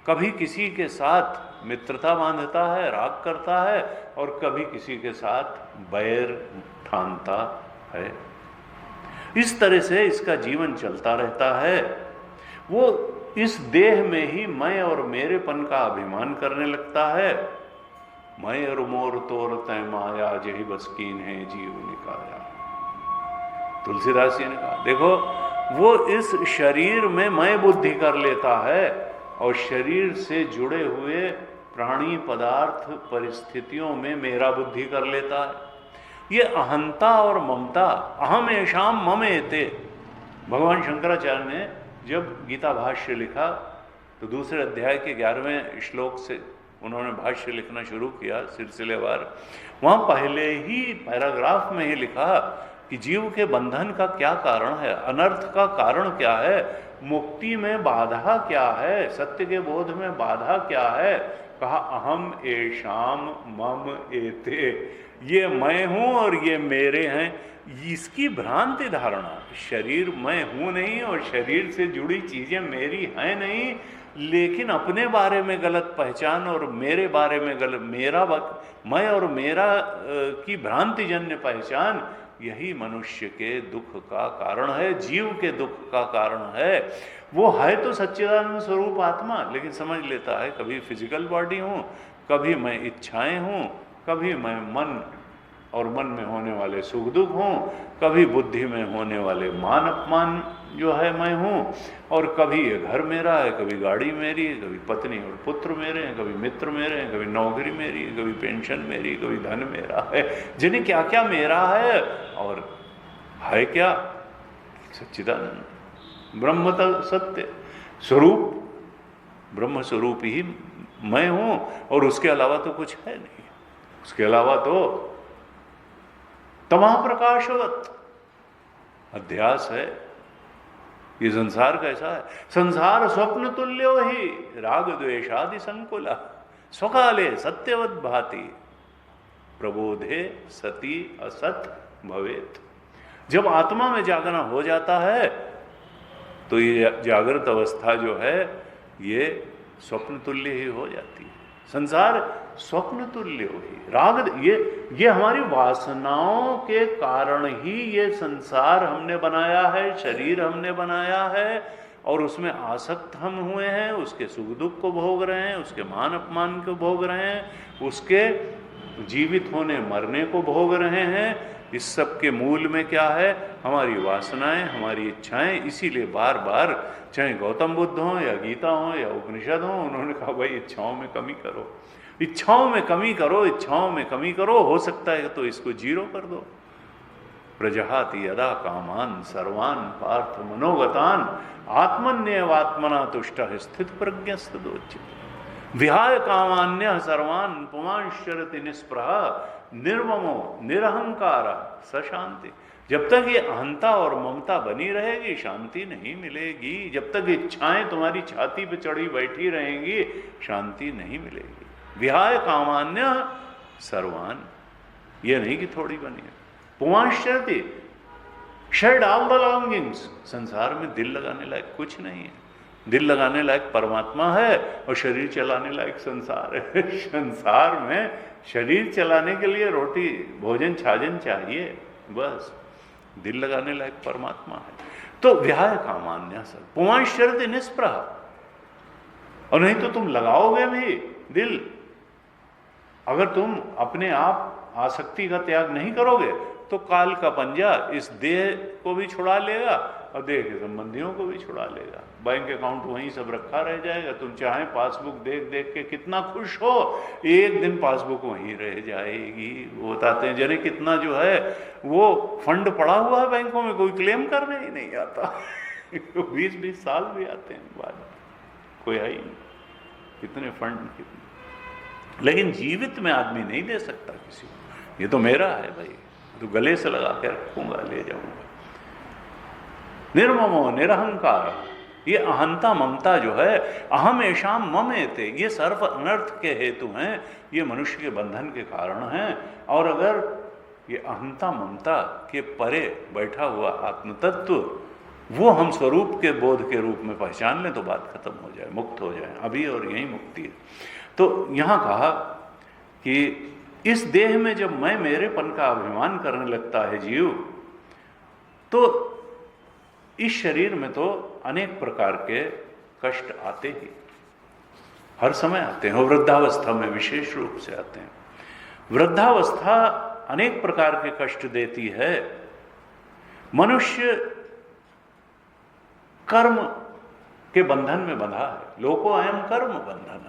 कभी किसी के साथ मित्रता बांधता है, राग करता है, और कभी किसी के साथ बैर ठानता है। इस तरह से इसका जीवन चलता रहता है। वो इस देह में ही मैं और मेरेपन का अभिमान करने लगता है। मैं और मोर तोर तय माया जही बस कीन है जीव निकाया। तुलसीदास जी ने कहा देखो, वो इस शरीर में मैं बुद्धि कर लेता है, और शरीर से जुड़े हुए प्राणी पदार्थ परिस्थितियों में मेरा बुद्धि कर लेता है। ये अहंता और ममता, अहम एषाम मम एते, भगवान शंकराचार्य ने जब गीता भाष्य लिखा तो दूसरे अध्याय के 11वें श्लोक से उन्होंने भाष्य लिखना शुरू किया सिलसिलेवार। वहाँ पहले ही पैराग्राफ में ही लिखा कि जीव के बंधन का क्या कारण है, अनर्थ का कारण क्या है, मुक्ति में बाधा क्या है, सत्य के बोध में बाधा क्या है। कहा अहम एशाम मम एते, ये मैं हूं और ये मेरे हैं। इसकी भ्रांति धारणा, शरीर मैं हूं नहीं और शरीर से जुड़ी चीजें मेरी हैं नहीं, लेकिन अपने बारे में गलत पहचान और मेरे बारे में गलत, मेरा मैं और मेरा की भ्रांति जन्य पहचान, यही मनुष्य के दुख का कारण है, जीव के दुख का कारण है। वो है तो सच्चिदानंद स्वरूप आत्मा, लेकिन समझ लेता है कभी फिजिकल बॉडी हूँ, कभी मैं इच्छाएं हूँ, कभी मैं मन और मन में होने वाले सुख दुख हूँ, कभी बुद्धि में होने वाले मान अपमान जो है मैं हूँ, और कभी ये घर मेरा है, कभी गाड़ी मेरी है, कभी पत्नी और पुत्र मेरे हैं, कभी मित्र मेरे हैं, कभी नौकरी मेरी है, कभी पेंशन मेरी, कभी धन मेरा है। जिन्हें क्या क्या मेरा है, और है क्या सच्चिदानंद ब्रह्म सत्य स्वरूप, ब्रह्म स्वरूप ही मैं हूँ, और उसके अलावा तो कुछ है नहीं। उसके अलावा तो तमा प्रकाशवत अध्यास है। ये संसार कैसा है? संसार स्वप्न तुल्यो ही राग द्वेषादि संकुला, स्वकाले सत्यवत भाति प्रबोधे सती असत भवेत। जब आत्मा में जागना हो जाता है तो ये जागृत अवस्था जो है ये स्वप्न तुल्य ही हो जाती है। संसार स्वप्न तुल्य ही, राग ये हमारी वासनाओं के कारण ही ये संसार हमने बनाया है, शरीर हमने बनाया है, और उसमें आसक्त हम हुए हैं, उसके सुख दुख को भोग रहे हैं, उसके मान अपमान को भोग रहे हैं, उसके जीवित होने मरने को भोग रहे हैं। इस सब के मूल में क्या है? हमारी वासनाएं, हमारी इच्छाएं। इसीलिए बार बार चाहे गौतम बुद्ध हो या गीता हो या उपनिषद हो, उन्होंने कहा भाई इच्छाओं में कमी करो, इच्छाओं में कमी करो, इच्छाओं में कमी करो, हो सकता है तो इसको जीरो कर दो। प्रजहाति यदा कामान सर्वान पार्थ मनोगतान आत्मन्यवात्मना तुष्ट स्थित प्रज्ञस्तदोचित विहाय कामान्य सर्वान पुमांश्चरति निस्पृह निर्ममो निरहंकार सशांति। जब तक ये अहंता और ममता बनी रहेगी शांति नहीं मिलेगी। जब तक इच्छाएं तुम्हारी छाती पे चढ़ी बैठी रहेंगी शांति नहीं मिलेगी। विहाय कामान्य सर्वान, ये नहीं कि थोड़ी बनी है। पुमांश्चरति शेड ऑल द लॉन्गिंग्स। संसार में दिल लगाने लायक कुछ नहीं है। दिल लगाने लायक परमात्मा है और शरीर चलाने लायक संसार है। संसार में शरीर चलाने के लिए रोटी भोजन छाजन चाहिए, बस। दिल लगाने लायक परमात्मा है। तो विहाय कामान्य सर पुमांश्चरति निस्पृह। और नहीं तो तुम लगाओगे भी दिल, अगर तुम अपने आप आसक्ति का त्याग नहीं करोगे तो काल का पंजा इस देह को भी छुड़ा लेगा और देह के संबंधियों को भी छुड़ा लेगा। बैंक अकाउंट वहीं सब रखा रह जाएगा। तुम चाहे पासबुक देख देख के कितना खुश हो, एक दिन पासबुक वहीं रह जाएगी। वो बताते हैं जने कितना जो है वो फंड पड़ा हुआ है बैंकों में, कोई क्लेम करने ही नहीं आता। 20-20 साल भी आते हैं बाद, कोई है ही नहीं। कितने फंड, कितने। लेकिन जीवित में आदमी नहीं दे सकता किसी को। ये तो मेरा है भाई, तो गले से लगा के रखूंगा, ले जाऊंगा। निर्ममो निरहंकार, ये अहंता ममता जो है, अहम एशाम मम एते, ये सर्व अनर्थ के हेतु हैं, ये मनुष्य के बंधन के कारण हैं। और अगर ये अहंता ममता के परे बैठा हुआ आत्म तत्व वो हम स्वरूप के बोध के रूप में पहचान लें तो बात खत्म हो जाए, मुक्त हो जाए। अभी और यही मुक्ति है। तो यहाँ कहा कि इस देह में जब मैं मेरेपन का अभिमान करने लगता है जीव, तो इस शरीर में तो अनेक प्रकार के कष्ट आते ही, हर समय आते हैं, और वृद्धावस्था में विशेष रूप से आते हैं। वृद्धावस्था अनेक प्रकार के कष्ट देती है। मनुष्य कर्म के बंधन में बंधा है। लोको अयम कर्म बंधन,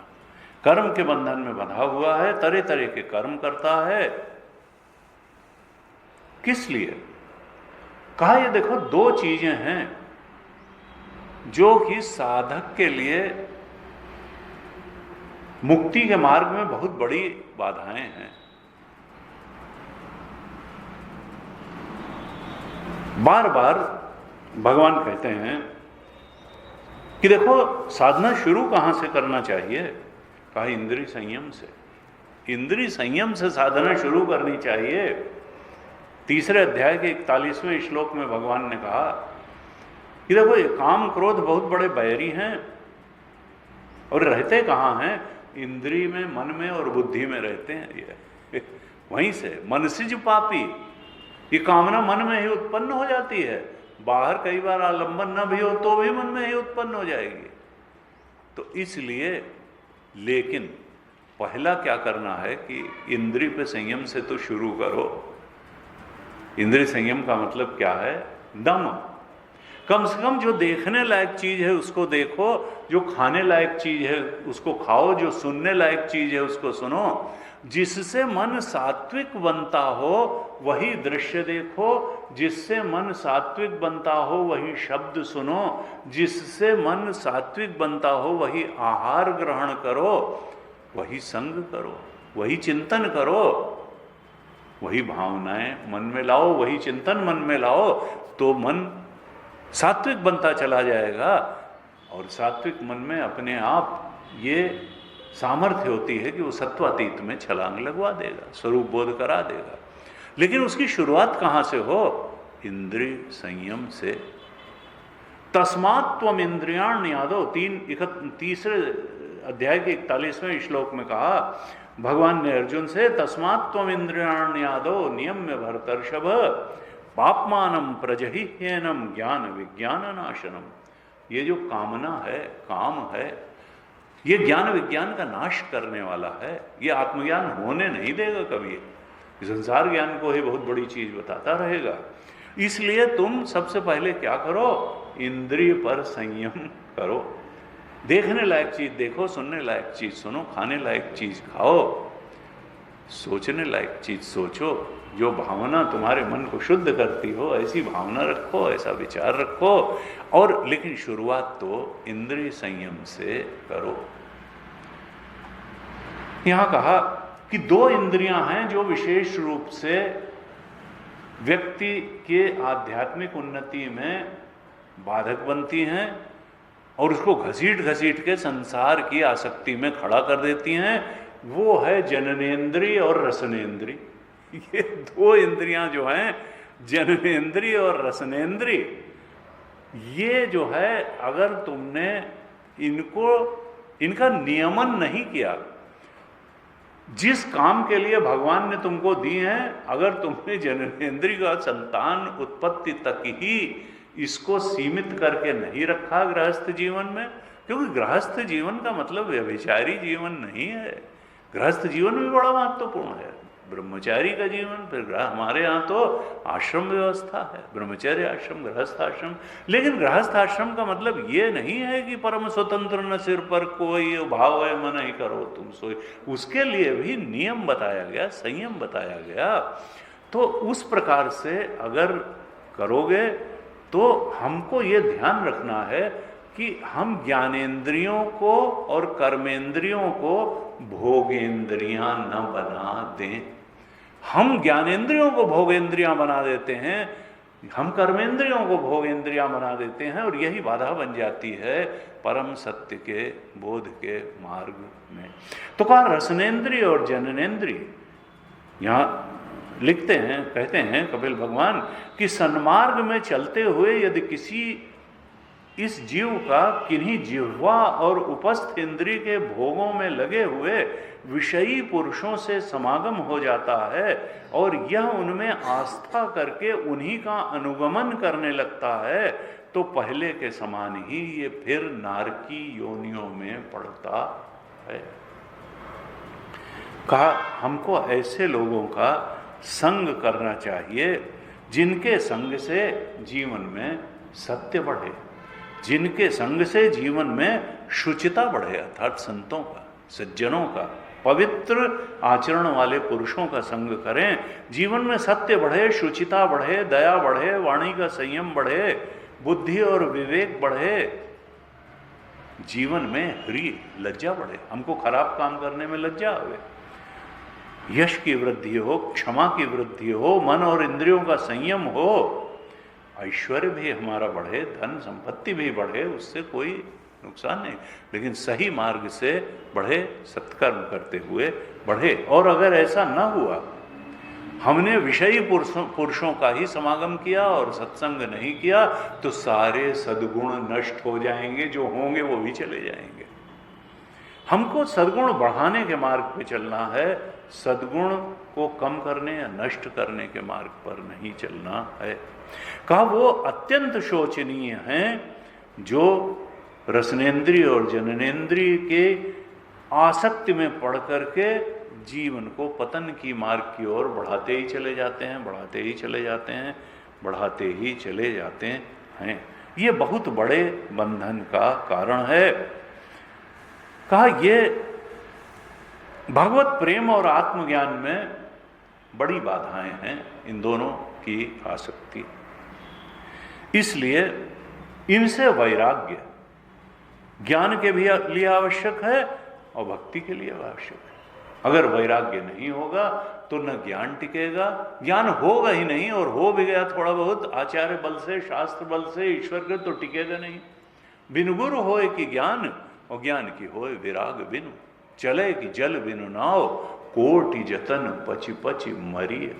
कर्म के बंधन में बंधा हुआ है, तरह तरह के कर्म करता है। किस लिए? कहा ये देखो दो चीजें हैं जो कि साधक के लिए मुक्ति के मार्ग में बहुत बड़ी बाधाएं हैं। बार बार भगवान कहते हैं कि देखो साधना शुरू कहां से करना चाहिए, कहा इंद्रिय संयम से। इंद्रिय संयम से साधना शुरू करनी चाहिए। तीसरे अध्याय के 41वें श्लोक में भगवान ने कहा कि देखो ये काम क्रोध बहुत बड़े बैरी हैं और रहते कहाँ हैं, इंद्रिय में, मन में और बुद्धि में रहते हैं। ये वहीं से मनसिज पापी, ये कामना मन में ही उत्पन्न हो जाती है। बाहर कई बार आलंबन न भी हो तो भी मन में ही उत्पन्न हो जाएगी। तो इसलिए, लेकिन पहला क्या करना है कि इंद्रिय पे संयम से तो शुरू करो। इंद्रिय संयम का मतलब क्या है? दम। कम से कम जो देखने लायक चीज है उसको देखो, जो खाने लायक चीज है उसको खाओ, जो सुनने लायक चीज है उसको सुनो। जिससे मन सात्विक बनता हो वही दृश्य देखो, जिससे मन सात्विक बनता हो वही शब्द सुनो, जिससे मन सात्विक बनता हो वही आहार ग्रहण करो, वही संग करो, वही चिंतन करो, वही भावनाएं मन में लाओ, वही चिंतन मन में लाओ, तो मन सात्विक बनता चला जाएगा। और सात्विक मन में अपने आप ये सामर्थ्य होती है कि वो सत्वातीत में छलांग लगवा देगा, स्वरूप बोध करा देगा। लेकिन उसकी शुरुआत कहाँ से हो? इंद्रिय संयम से। तस्मात् त्वम इंद्रियाण्यादो, तीसरे अध्याय के 41वें श्लोक में कहा भगवान ने अर्जुन से, तस्मात् त्वम इंद्रियाण्यादो नियम्य भरतर्षभ पापमानम प्रजहिह्येनम ज्ञान विज्ञान नाशनम। ये जो कामना है, काम है, ये ज्ञान विज्ञान का नाश करने वाला है। ये आत्मज्ञान होने नहीं देगा कभी। संसार ज्ञान को ही बहुत बड़ी चीज बताता रहेगा। इसलिए तुम सबसे पहले क्या करो? इंद्रिय पर संयम करो। देखने लायक चीज देखो, सुनने लायक चीज सुनो, खाने लायक चीज खाओ, सोचने लायक चीज सोचो। जो भावना तुम्हारे मन को शुद्ध करती हो ऐसी भावना रखो, ऐसा विचार रखो। और लेकिन शुरुआत तो इंद्रिय संयम से करो। यहां कहा कि दो इंद्रियां हैं जो विशेष रूप से व्यक्ति के आध्यात्मिक उन्नति में बाधक बनती हैं और उसको घसीट घसीट के संसार की आसक्ति में खड़ा कर देती हैं। वो है जननेंद्रिय और रसनेंद्रिय। ये दो इंद्रियां जो हैं, जननेंद्रिय और रसनेंद्रिय, ये जो है अगर तुमने इनका नियमन नहीं किया, जिस काम के लिए भगवान ने तुमको दी हैं, अगर तुमने जननेंद्रिय का संतान उत्पत्ति तक ही इसको सीमित करके नहीं रखा गृहस्थ जीवन में, क्योंकि गृहस्थ जीवन का मतलब व्यभिचारी जीवन नहीं है। गृहस्थ जीवन भी बड़ा महत्वपूर्ण है। ब्रह्मचारी का जीवन, फिर हमारे यहाँ तो आश्रम व्यवस्था है, ब्रह्मचर्य आश्रम, गृहस्थ आश्रम। लेकिन गृहस्थ आश्रम का मतलब ये नहीं है कि परम स्वतंत्र न सिर पर कोई भाव है मन ही करो तुम सोई। उसके लिए भी नियम बताया गया, संयम बताया गया। तो उस प्रकार से अगर करोगे तो हमको ये ध्यान रखना है कि हम ज्ञानेंद्रियों को और कर्मेंद्रियों को भोगेंद्रियां न बना दें। हम ज्ञानेंद्रियों को भोगेंद्रियां बना देते हैं, हम कर्मेंद्रियों को भोगेंद्रियां बना देते हैं, और यही बाधा बन जाती है परम सत्य के बोध के मार्ग में। तो कहा रसनेंद्रिय और जननेंद्रिय। यहाँ लिखते हैं, कहते हैं कपिल भगवान कि सन्मार्ग में चलते हुए यदि किसी इस जीव का किन्हीं जिह्वा और उपस्थ इंद्रिय के भोगों में लगे हुए विषयी पुरुषों से समागम हो जाता है और यह उनमें आस्था करके उन्हीं का अनुगमन करने लगता है, तो पहले के समान ही ये फिर नारकी योनियों में पड़ता है। कहा हमको ऐसे लोगों का संग करना चाहिए जिनके संग से जीवन में सत्य बढ़े, जिनके संग से जीवन में शुचिता बढ़े, अर्थात संतों का, सज्जनों का, पवित्र आचरण वाले पुरुषों का संग करें। जीवन में सत्य बढ़े, शुचिता बढ़े, दया बढ़े, वाणी का संयम बढ़े, बुद्धि और विवेक बढ़े, जीवन में ह्री लज्जा बढ़े, हमको खराब काम करने में लज्जा आवे, यश की वृद्धि हो, क्षमा की वृद्धि हो, मन और इंद्रियों का संयम हो, ऐश्वर्य भी हमारा बढ़े, धन संपत्ति भी बढ़े, उससे कोई नुकसान नहीं, लेकिन सही मार्ग से बढ़े, सत्कर्म करते हुए बढ़े। और अगर ऐसा न हुआ, हमने विषयी पुरुषों का ही समागम किया और सत्संग नहीं किया, तो सारे सद्गुण नष्ट हो जाएंगे, जो होंगे वो भी चले जाएंगे। हमको सद्गुण बढ़ाने के मार्ग पे चलना है, सद्गुण को कम करने या नष्ट करने के मार्ग पर नहीं चलना है। कहा वो अत्यंत शोचनीय हैं जो रसनेन्द्रिय और जननेन्द्रिय के आसक्ति में पड़ करके जीवन को पतन की मार्ग की ओर बढ़ाते ही चले जाते हैं, बढ़ाते ही चले जाते हैं, बढ़ाते ही चले जाते हैं। ये बहुत बड़े बंधन का कारण है। कहा ये भगवत प्रेम और आत्मज्ञान में बड़ी बाधाएं हैं, इन दोनों की आसक्ति। इसलिए इनसे वैराग्य ज्ञान के भी लिए आवश्यक है और भक्ति के लिए आवश्यक है। अगर वैराग्य नहीं होगा तो न ज्ञान टिकेगा, ज्ञान होगा ही नहीं, और हो भी गया थोड़ा बहुत आचार्य बल से, शास्त्र बल से, ईश्वर के, तो टिकेगा नहीं। बिनु गुरु होए कि ज्ञान, और ज्ञान की होए विराग बिनु, चले कि जल बिनु नाव, कोटि जतन पचि पचि मरिए।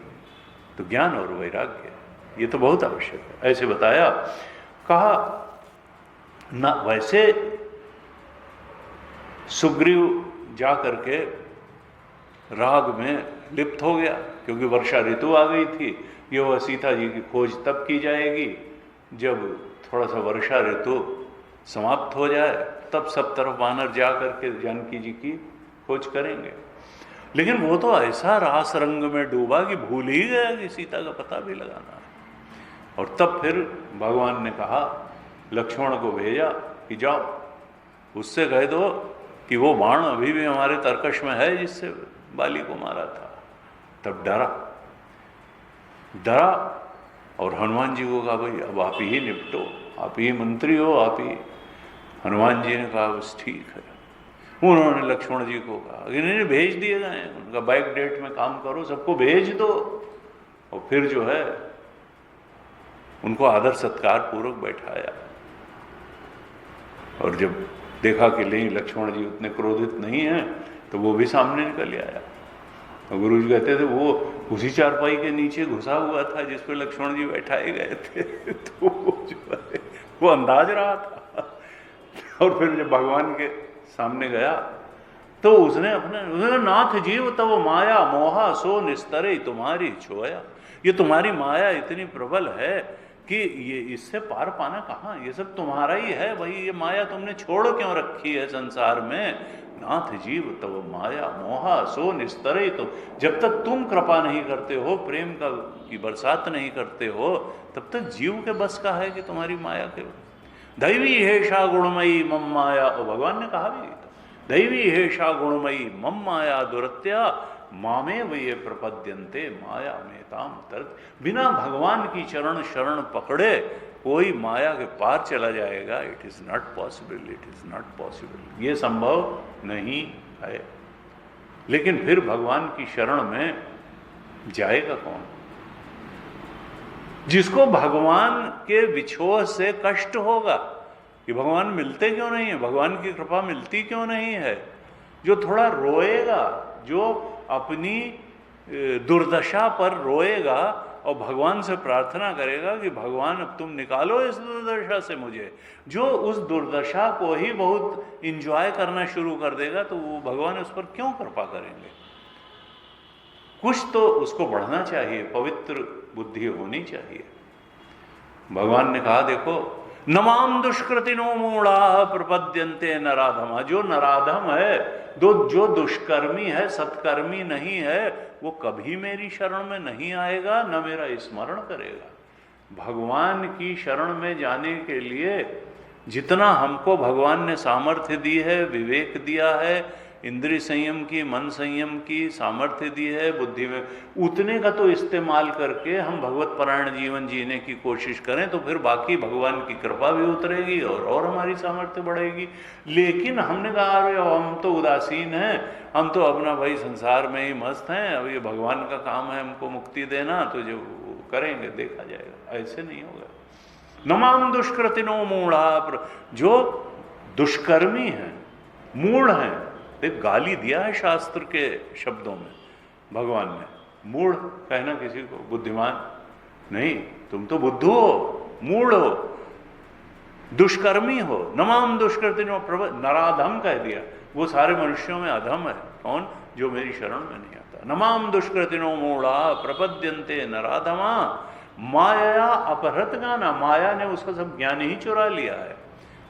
तो ज्ञान और वैराग्य ये तो बहुत आवश्यक है, ऐसे बताया। कहा ना, वैसे सुग्रीव जा करके राग में लिप्त हो गया, क्योंकि वर्षा ऋतु आ गई थी। ये वह सीता जी की खोज तब की जाएगी जब थोड़ा सा वर्षा ऋतु समाप्त हो जाए, तब सब तरफ वानर जा करके जानकी जी की खोज करेंगे। लेकिन वो तो ऐसा रास रंग में डूबा कि भूल ही गया कि सीता का पता भी लगाना है। और तब फिर भगवान ने कहा, लक्ष्मण को भेजा कि जाओ उससे कह दो कि वो बाण अभी भी हमारे तरकश में है जिससे बाली को मारा था। तब डरा और हनुमान जी को कहा, भाई अब आप ही निपटो, आप ही मंत्री हो, आप ही। हनुमान जी ने कहा बस ठीक है। उन्होंने लक्ष्मण जी को कहा, इन्हें भेज दिए गए, उनका बैक डेट में काम करो, सबको भेज दो। और फिर जो है उनको आदर सत्कार पूर्वक बैठाया, और जब देखा कि नहीं लक्ष्मण जी उतने क्रोधित नहीं हैं, तो वो भी सामने निकल आया। और गुरु जी कहते थे वो उसी चारपाई के नीचे घुसा हुआ था जिस पे लक्ष्मण जी बैठाए गए थे। तो जो है वो अंदाज रहा था। और फिर जब भगवान के सामने गया तो उसने नाथ जीव तब माया मोहा सो निस्तरे तुम्हारी छोया। ये तुम्हारी माया इतनी प्रबल है कि ये इससे पार पाना कहाँ, ये सब तुम्हारा ही है भाई, ये माया तुमने छोड़ क्यों रखी है संसार में। नाथ जीव तब माया मोहा सो निस्तरे, तो जब तक तुम कृपा नहीं करते हो, प्रेम की बरसात नहीं करते हो, तब तक जीव के बस का है कि तुम्हारी माया के। दैवी हेषा गुणमयी मम माया, और भगवान ने कहा भी, दैवी हेषा गुणमयी मम माया दुरत्या मामे वे प्रपद्यन्ते माया में ताम तरत। बिना भगवान की चरण शरण पकड़े कोई माया के पार चला जाएगा। It is not possible, it is not possible, ये संभव नहीं है। लेकिन फिर भगवान की शरण में जाएगा कौन? जिसको भगवान के विछोह से कष्ट होगा कि भगवान मिलते क्यों नहीं है, भगवान की कृपा मिलती क्यों नहीं है, जो थोड़ा रोएगा, जो अपनी दुर्दशा पर रोएगा और भगवान से प्रार्थना करेगा कि भगवान अब तुम निकालो इस दुर्दशा से मुझे, जो उस दुर्दशा को ही बहुत इंजॉय करना शुरू कर देगा, तो वो भगवान उस पर क्यों कृपा करेंगे? कुछ तो उसको बढ़ना चाहिए, पवित्र बुद्धि होनी चाहिए। भगवान ने कहा देखो, नमाम दुष्कृतिनो मूढ़ा प्रपद्यन्ते नराधमा। जो नराधम है, जो दुष्कर्मी है, सत्कर्मी नहीं है, वो कभी मेरी शरण में नहीं आएगा, न मेरा स्मरण करेगा। भगवान की शरण में जाने के लिए जितना हमको भगवान ने सामर्थ्य दी है, विवेक दिया है, इंद्रिय संयम की, मन संयम की सामर्थ्य दी है, बुद्धि में उतने का तो इस्तेमाल करके हम भगवत परायण जीवन जीने की कोशिश करें तो फिर बाकी भगवान की कृपा भी उतरेगी और हमारी सामर्थ्य बढ़ेगी। लेकिन हमने कहा अरे हम तो उदासीन हैं, हम तो अपना भाई संसार में ही मस्त हैं, अब ये भगवान का काम है हमको मुक्ति देना, तो जो करेंगे देखा जाएगा। ऐसे नहीं होगा। नमाम दुष्कृतिनो मूढ़ा, जो दुष्कर्मी हैं, मूढ़ हैं, एक गाली दिया है शास्त्र के शब्दों में भगवान ने। मूढ़ कहना किसी को बुद्धिमान नहीं, तुम तो बुद्धू हो, मूढ़ हो, दुष्कर्मी हो। नमाम दुष्कृतिनो, नराधम कह दिया, वो सारे मनुष्यों में अधम है। कौन? जो मेरी शरण में नहीं आता। नमाम दुष्कृतिनो मूढ़ा प्रपद्यन्ते नराधमा माया अपहृत गाना, माया ने उसका सब ज्ञान ही चुरा लिया है।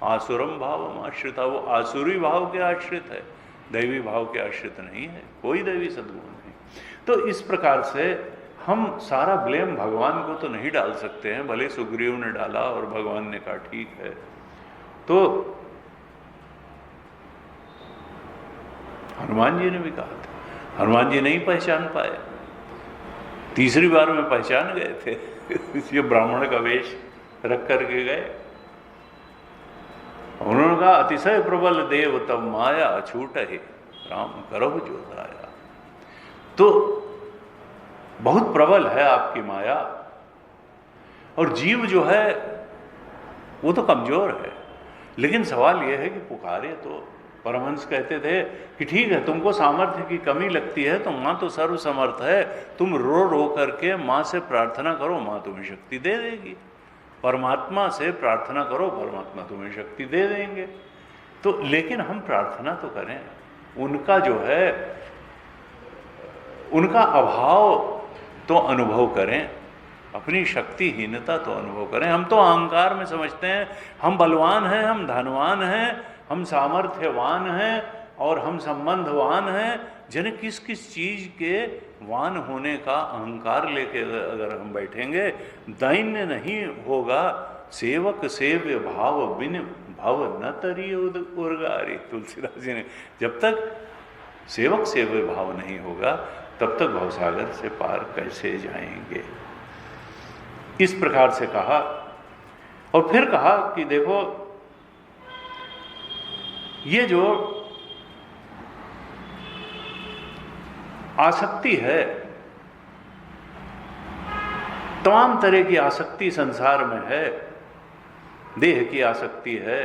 आसुरम भाव आश्रिता, वो आसुरी भाव के आश्रित है, दैवी भाव के आश्रित नहीं है, कोई दैवी सद्गुण नहीं। तो इस प्रकार से हम सारा ब्लेम भगवान को तो नहीं डाल सकते हैं, भले सुग्रीव ने डाला और भगवान ने कहा ठीक है। तो हनुमान जी ने भी कहा था, हनुमान जी नहीं पहचान पाए, तीसरी बार में पहचान गए थे ये ब्राह्मण का वेश रख करके गए। उन्होंने कहा अतिशय प्रबल देव तब माया छूट है, राम करहु जो दाया। तो बहुत प्रबल है आपकी माया, और जीव जो है वो तो कमजोर है। लेकिन सवाल यह है कि पुकारे तो, परमहंस कहते थे कि ठीक है तुमको सामर्थ्य की कमी लगती है तो माँ तो सर्वसमर्थ है, तुम रो रो करके माँ से प्रार्थना करो, माँ तुम्हें शक्ति दे देगी। परमात्मा से प्रार्थना करो, परमात्मा तुम्हें शक्ति दे देंगे। तो लेकिन हम प्रार्थना तो करें, उनका जो है उनका अभाव तो अनुभव करें, अपनी शक्तिहीनता तो अनुभव करें। हम तो अहंकार में समझते हैं हम बलवान हैं, हम धनवान हैं, हम सामर्थ्यवान हैं और हम संबंधवान हैं। जन किस किस चीज के वान होने का अहंकार लेके अगर हम बैठेंगे, दैन्य नहीं होगा। सेवक सेव्य भाव बिन भव न तरी उर्गारी, तुलसीदास जी ने, जब तक सेवक सेव्य भाव नहीं होगा तब तक भवसागर से पार कैसे जाएंगे। इस प्रकार से कहा, और फिर कहा कि देखो ये जो आसक्ति है, तमाम तरह की आसक्ति संसार में है। देह की आसक्ति है,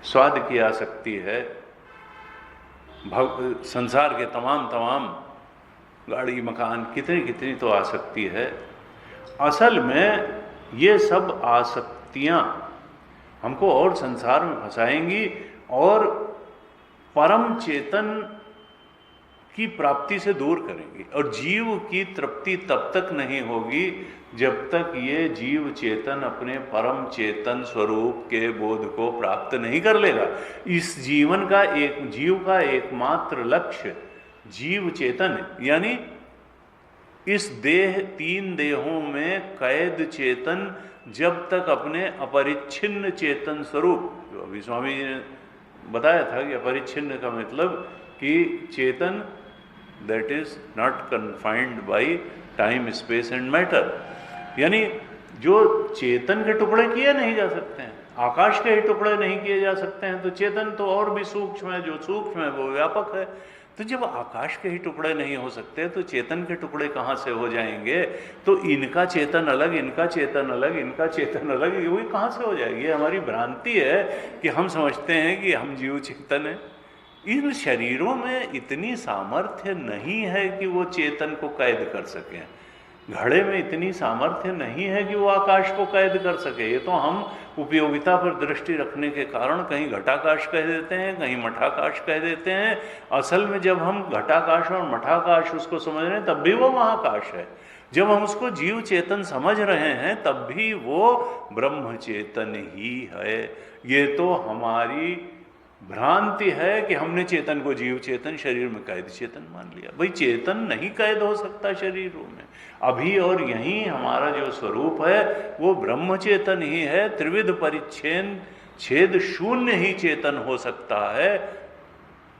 स्वाद की आसक्ति है, संसार के तमाम गाड़ी मकान कितनी कितनी तो आसक्ति है। असल में ये सब आसक्तियां हमको और संसार में फंसाएंगी और परम चेतन की प्राप्ति से दूर करेंगी। और जीव की तृप्ति तब तक नहीं होगी जब तक ये जीव चेतन अपने परम चेतन स्वरूप के बोध को प्राप्त नहीं कर लेगा। इस जीवन का जीव का एकमात्र लक्ष्य जीव चेतन है, यानी इस देह, तीन देहों में कैद चेतन जब तक अपने अपरिच्छिन्न चेतन स्वरूप, जो अभी स्वामी जी ने बताया था कि अपरिच्छिन्न का मतलब कि चेतन that is not confined by time space and matter, यानी जो चेतन के टुकड़े किए नहीं जा सकते हैं, आकाश के ही टुकड़े नहीं किए जा सकते हैं, तो चेतन तो और भी सूक्ष्म है, जो सूक्ष्म है वो व्यापक है। तो जब आकाश के ही टुकड़े नहीं हो सकते तो चेतन के टुकड़े कहाँ से हो जाएंगे? तो इनका चेतन अलग, इनका चेतन अलग, इनका चेतन अलग, ये वही कहाँ से हो जाएगी? हमारी भ्रांति है कि हम समझते हैं कि हम जीव चेतन हैं। इन शरीरों में इतनी सामर्थ्य नहीं है कि वो चेतन को कैद कर सकें। घड़े में इतनी सामर्थ्य नहीं है कि वो आकाश को कैद कर सके। ये तो हम उपयोगिता पर दृष्टि रखने के कारण कहीं घटाकाश कह देते हैं, कहीं मठाकाश कह देते हैं। असल में जब हम घटाकाश और मठाकाश उसको समझ रहे हैं तब भी वो महाकाश है। जब हम उसको जीव चेतन समझ रहे हैं तब भी वो ब्रह्म चेतन ही है। ये तो हमारी भ्रांति है कि हमने चेतन को जीव चेतन, शरीर में कैद चेतन मान लिया। भाई चेतन नहीं कैद हो सकता शरीरों में। अभी और यहीं हमारा जो स्वरूप है वो ब्रह्म चेतन ही है। त्रिविध परिच्छेद छेद शून्य ही चेतन हो सकता है।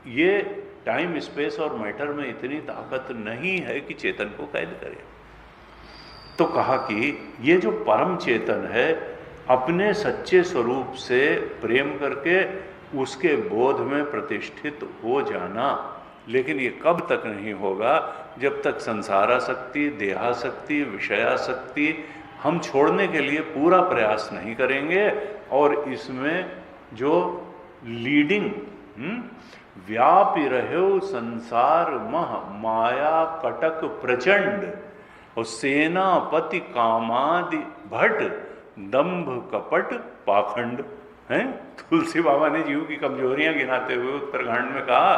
ये टाइम स्पेस और मैटर में इतनी ताकत नहीं है कि चेतन को कैद करे। तो कहा कि ये जो परम चेतन है, अपने सच्चे स्वरूप से प्रेम करके उसके बोध में प्रतिष्ठित हो जाना। लेकिन ये कब तक नहीं होगा? जब तक संसारासक्ति, देहासक्ति, विषयासक्ति हम छोड़ने के लिए पूरा प्रयास नहीं करेंगे। और इसमें जो लीडिंग व्यापी रहे संसार मह माया कटक प्रचंड और सेनापति कामादि भट्ट दंभ कपट पाखंड है। तुलसी बाबा ने जीव की कमजोरियां गिनाते हुए उत्तरकांड में कहा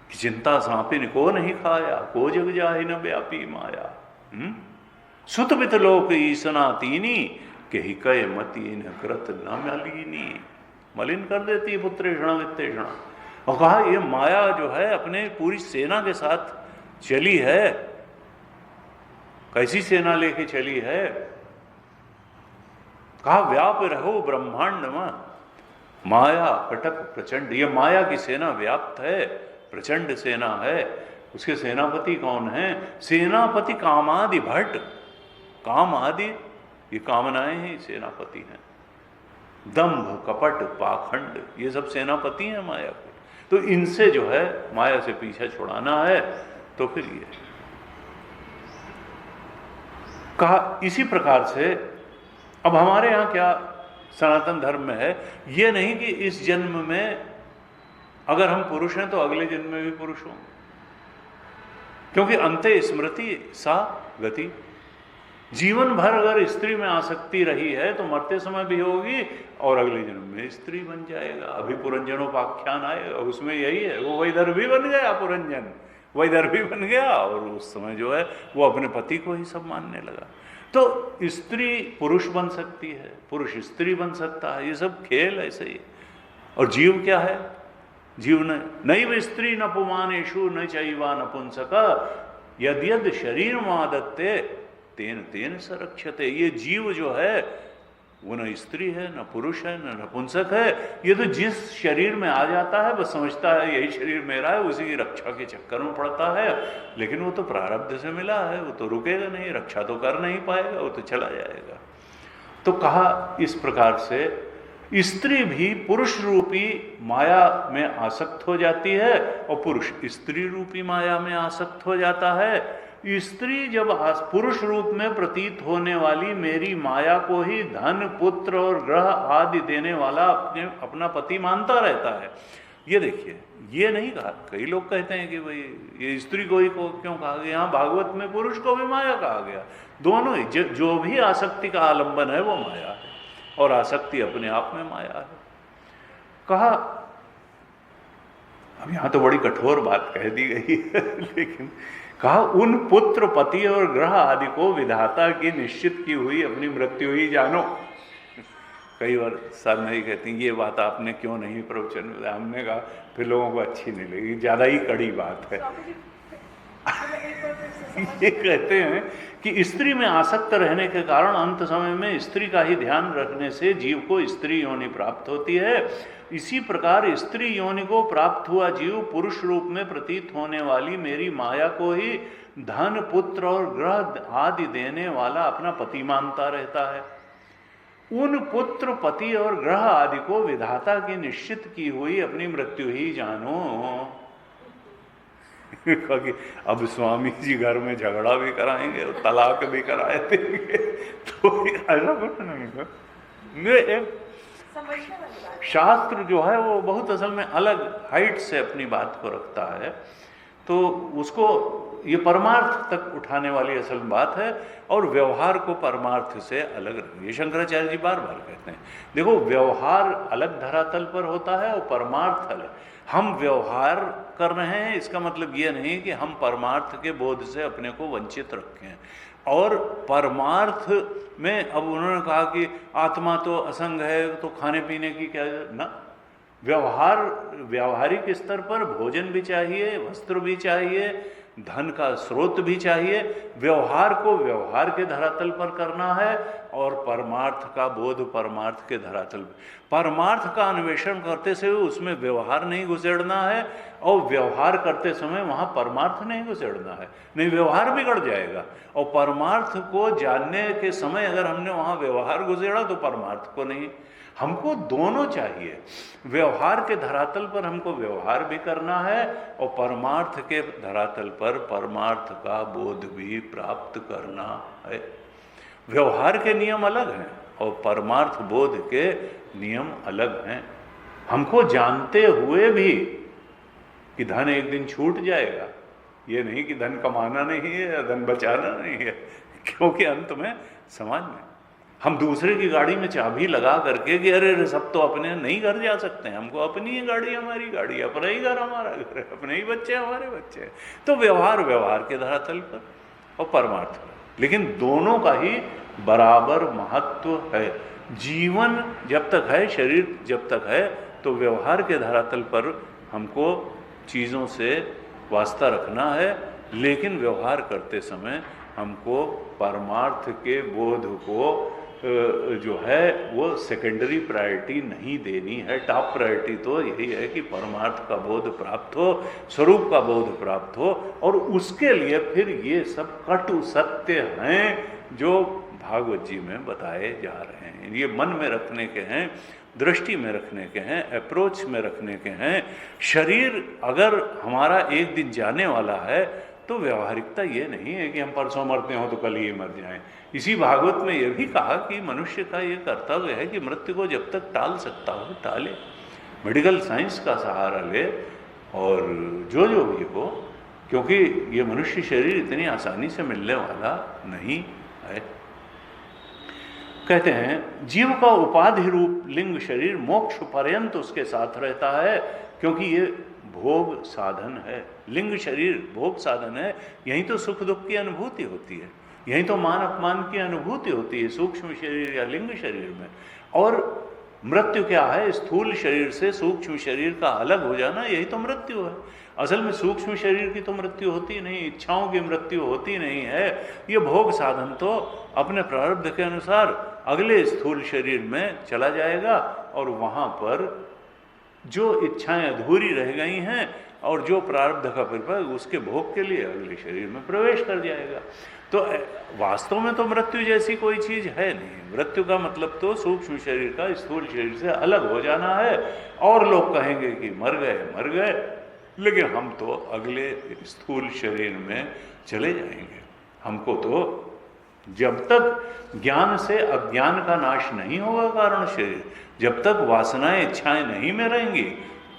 कि चिंता सांपिन को नहीं खाया, को जग जाहि न व्यापी माया। सुत बित लोक ईसना तीनी के ही कय मती न कृत न मलिनी। मलिन कर देती है पुत्रेषणा वित्तेषणा। और कहा ये माया जो है अपने पूरी सेना के साथ चली है। कैसी सेना लेके चली है? कहा व्याप रहो ब्रह्मांड में माया कटक प्रचंड। ये माया की सेना व्याप्त है, प्रचंड सेना है। उसके सेनापति कौन है? सेनापति कामादि भट्ट। काम आदि ये कामनाएं ही सेनापति हैं। दंभ कपट पाखंड ये सब सेनापति हैं माया के। तो इनसे जो है माया से पीछा छुड़ाना है। तो फिर ये कहा इसी प्रकार से अब हमारे यहाँ क्या सनातन धर्म में है, ये नहीं कि इस जन्म में अगर हम पुरुष हैं तो अगले जन्म में भी पुरुष हों, क्योंकि अंते स्मृति सा गति। जीवन भर अगर स्त्री में आसक्ति रही है तो मरते समय भी होगी और अगले जन्म में स्त्री बन जाएगा। अभी पुरंजनोपाख्यान आएगा, उसमें यही है। वो वैदर्भी बन गया, पुरंजन वैदर्भी बन गया और उस समय जो है वो अपने पति को ही सब मानने लगा। तो स्त्री पुरुष बन सकती है, पुरुष स्त्री बन सकता है, ये सब खेल ऐसे ही। और जीव क्या है? जीव नैव स्त्री न पुमानेषु न चैवा नपुंसक यद यद शरीर मादत्ते तेन तेन सरक्षते। ये जीव जो है वो न स्त्री है, न पुरुष है, न नपुंसक है। ये तो जिस शरीर में आ जाता है बस समझता है यही शरीर मेरा है, उसी की रक्षा के चक्कर में पड़ता है। लेकिन वो तो प्रारब्ध से मिला है, वो तो रुकेगा नहीं, रक्षा तो कर नहीं पाएगा, वो तो चला जाएगा। तो कहा इस प्रकार से स्त्री भी पुरुष रूपी माया में आसक्त हो जाती है और पुरुष स्त्री रूपी माया में आसक्त हो जाता है। स्त्री जब पुरुष रूप में प्रतीत होने वाली मेरी माया को ही धन पुत्र और ग्रह आदि देने वाला अपना पति मानता रहता है। ये देखिए, ये नहीं कहा। कई लोग कहते हैं कि भाई ये स्त्री को ही को क्यों कहा गया? यहाँ भागवत में पुरुष को भी माया कहा गया। दोनों ही जो भी आसक्ति का आलंबन है वो माया है और आसक्ति अपने आप में माया है। कहा अब यहाँ तो बड़ी कठोर बात कह दी गई है लेकिन कहा उन पुत्र पति और ग्रह आदि को विधाता की निश्चित की हुई अपनी मृत्यु ही जानो। कई बार सर नहीं कहती ये बात आपने क्यों नहीं प्रवचन में, हमने कहा फिर लोगों को अच्छी नहीं लगी, ज्यादा ही कड़ी बात है। ये कहते हैं कि स्त्री में आसक्त रहने के कारण अंत समय में स्त्री का ही ध्यान रखने से जीव को स्त्री योनि प्राप्त होती है। इसी प्रकार स्त्री योनि को प्राप्त हुआ जीव पुरुष रूप में प्रतीत होने वाली मेरी माया को ही धन पुत्र और ग्रह आदि देने वाला अपना पति मानता रहता है। उन पुत्र पति और ग्रह आदि को विधाता की निश्चित की हुई अपनी मृत्यु ही जानो। कि अब स्वामी जी घर में झगड़ा भी कराएंगे और तलाक भी कराए देंगे तो ऐसा कुछ नहीं है। शास्त्र जो है वो बहुत असल में अलग हाइट से अपनी बात को रखता है, तो उसको ये परमार्थ तक उठाने वाली असल बात है और व्यवहार को परमार्थ से अलग रखें। ये शंकराचार्य जी बार बार कहते हैं। देखो, व्यवहार अलग धरातल पर होता है और परमार्थ अलग। हम व्यवहार कर रहे हैं इसका मतलब ये नहीं कि हम परमार्थ के बोध से अपने को वंचित रखें। और परमार्थ में अब उन्होंने कहा कि आत्मा तो असंग है तो खाने पीने की क्या ना, व्यावहारिक स्तर पर भोजन भी चाहिए, वस्त्र भी चाहिए, धन का स्रोत भी चाहिए, व्यवहार को व्यवहार के धरातल पर करना है और परमार्थ का बोध परमार्थ के धरातल पर। परमार्थ का अन्वेषण करते समय उसमें व्यवहार नहीं घुसेड़ना है और व्यवहार करते समय वहाँ परमार्थ नहीं घुसेड़ना है, नहीं व्यवहार बिगड़ जाएगा। और परमार्थ को जानने के समय अगर हमने वहाँ व्यवहार घुसेड़ा तो परमार्थ को नहीं। हमको दोनों चाहिए, व्यवहार के धरातल पर हमको व्यवहार भी करना है और परमार्थ के धरातल पर परमार्थ का बोध भी प्राप्त करना है। व्यवहार के नियम अलग हैं और परमार्थ बोध के नियम अलग हैं। हमको जानते हुए भी कि धन एक दिन छूट जाएगा, ये नहीं कि धन कमाना नहीं है या धन बचाना नहीं है, क्योंकि अंत में समाज में हम दूसरे की गाड़ी में चाबी लगा करके कि अरे सब तो अपने नहीं घर जा सकते हैं, हमको अपनी ही गाड़ी हमारी गाड़ी, अपना ही घर हमारा घर है, अपने ही बच्चे हमारे बच्चे हैं। तो व्यवहार व्यवहार के धरातल पर और परमार्थ पर, लेकिन दोनों का ही बराबर महत्व है। जीवन जब तक है, शरीर जब तक है, तो व्यवहार के धरातल पर हमको चीज़ों से वास्ता रखना है, लेकिन व्यवहार करते समय हमको परमार्थ के बोध को जो है वो सेकेंडरी प्रायोरिटी नहीं देनी है। टॉप प्रायोरिटी तो यही है कि परमार्थ का बोध प्राप्त हो, स्वरूप का बोध प्राप्त हो, और उसके लिए फिर ये सब कटु सत्य हैं जो भागवत जी में बताए जा रहे हैं। ये मन में रखने के हैं, दृष्टि में रखने के हैं, अप्रोच में रखने के हैं। शरीर अगर हमारा एक दिन जाने वाला है तो व्यवहारिकता ये नहीं है कि हम परसों मरते हो तो कल ही मर जाएं। इसी भागवत में यह भी कहा कि मनुष्य का ये कर्तव्य है कि मृत्यु को जब तक टाल सकता हो टाले, मेडिकल साइंस का सहारा ले और जो भी हो, क्योंकि ये मनुष्य शरीर इतनी आसानी से मिलने वाला नहीं है। कहते हैं जीव का उपाधि रूप लिंग शरीर मोक्ष पर्यंत उसके साथ रहता है, क्योंकि ये भोग साधन है। लिंग शरीर भोग साधन है, यहीं तो सुख दुख की अनुभूति होती है, यहीं तो मान अपमान की अनुभूति होती है सूक्ष्म शरीर या लिंग शरीर में। और मृत्यु क्या है? स्थूल शरीर से सूक्ष्म शरीर का अलग हो जाना, यही तो मृत्यु है। असल में सूक्ष्म शरीर की तो मृत्यु होती नहीं, इच्छाओं की मृत्यु होती नहीं है। ये भोग साधन तो अपने प्रारब्ध के अनुसार अगले स्थूल शरीर में चला जाएगा और वहाँ पर जो इच्छाएं अधूरी रह गई हैं और जो प्रारब्ध का परिपाक उसके भोग के लिए अगले शरीर में प्रवेश कर जाएगा। तो वास्तव में तो मृत्यु जैसी कोई चीज़ है नहीं। मृत्यु का मतलब तो सूक्ष्म शरीर का स्थूल शरीर से अलग हो जाना है। और लोग कहेंगे कि मर गए, लेकिन हम तो अगले स्थूल शरीर में चले जाएंगे। हमको तो जब तक ज्ञान से अज्ञान का नाश नहीं होगा कारण शरीर, जब तक वासनाएं इच्छाएं नहीं मरेंगी,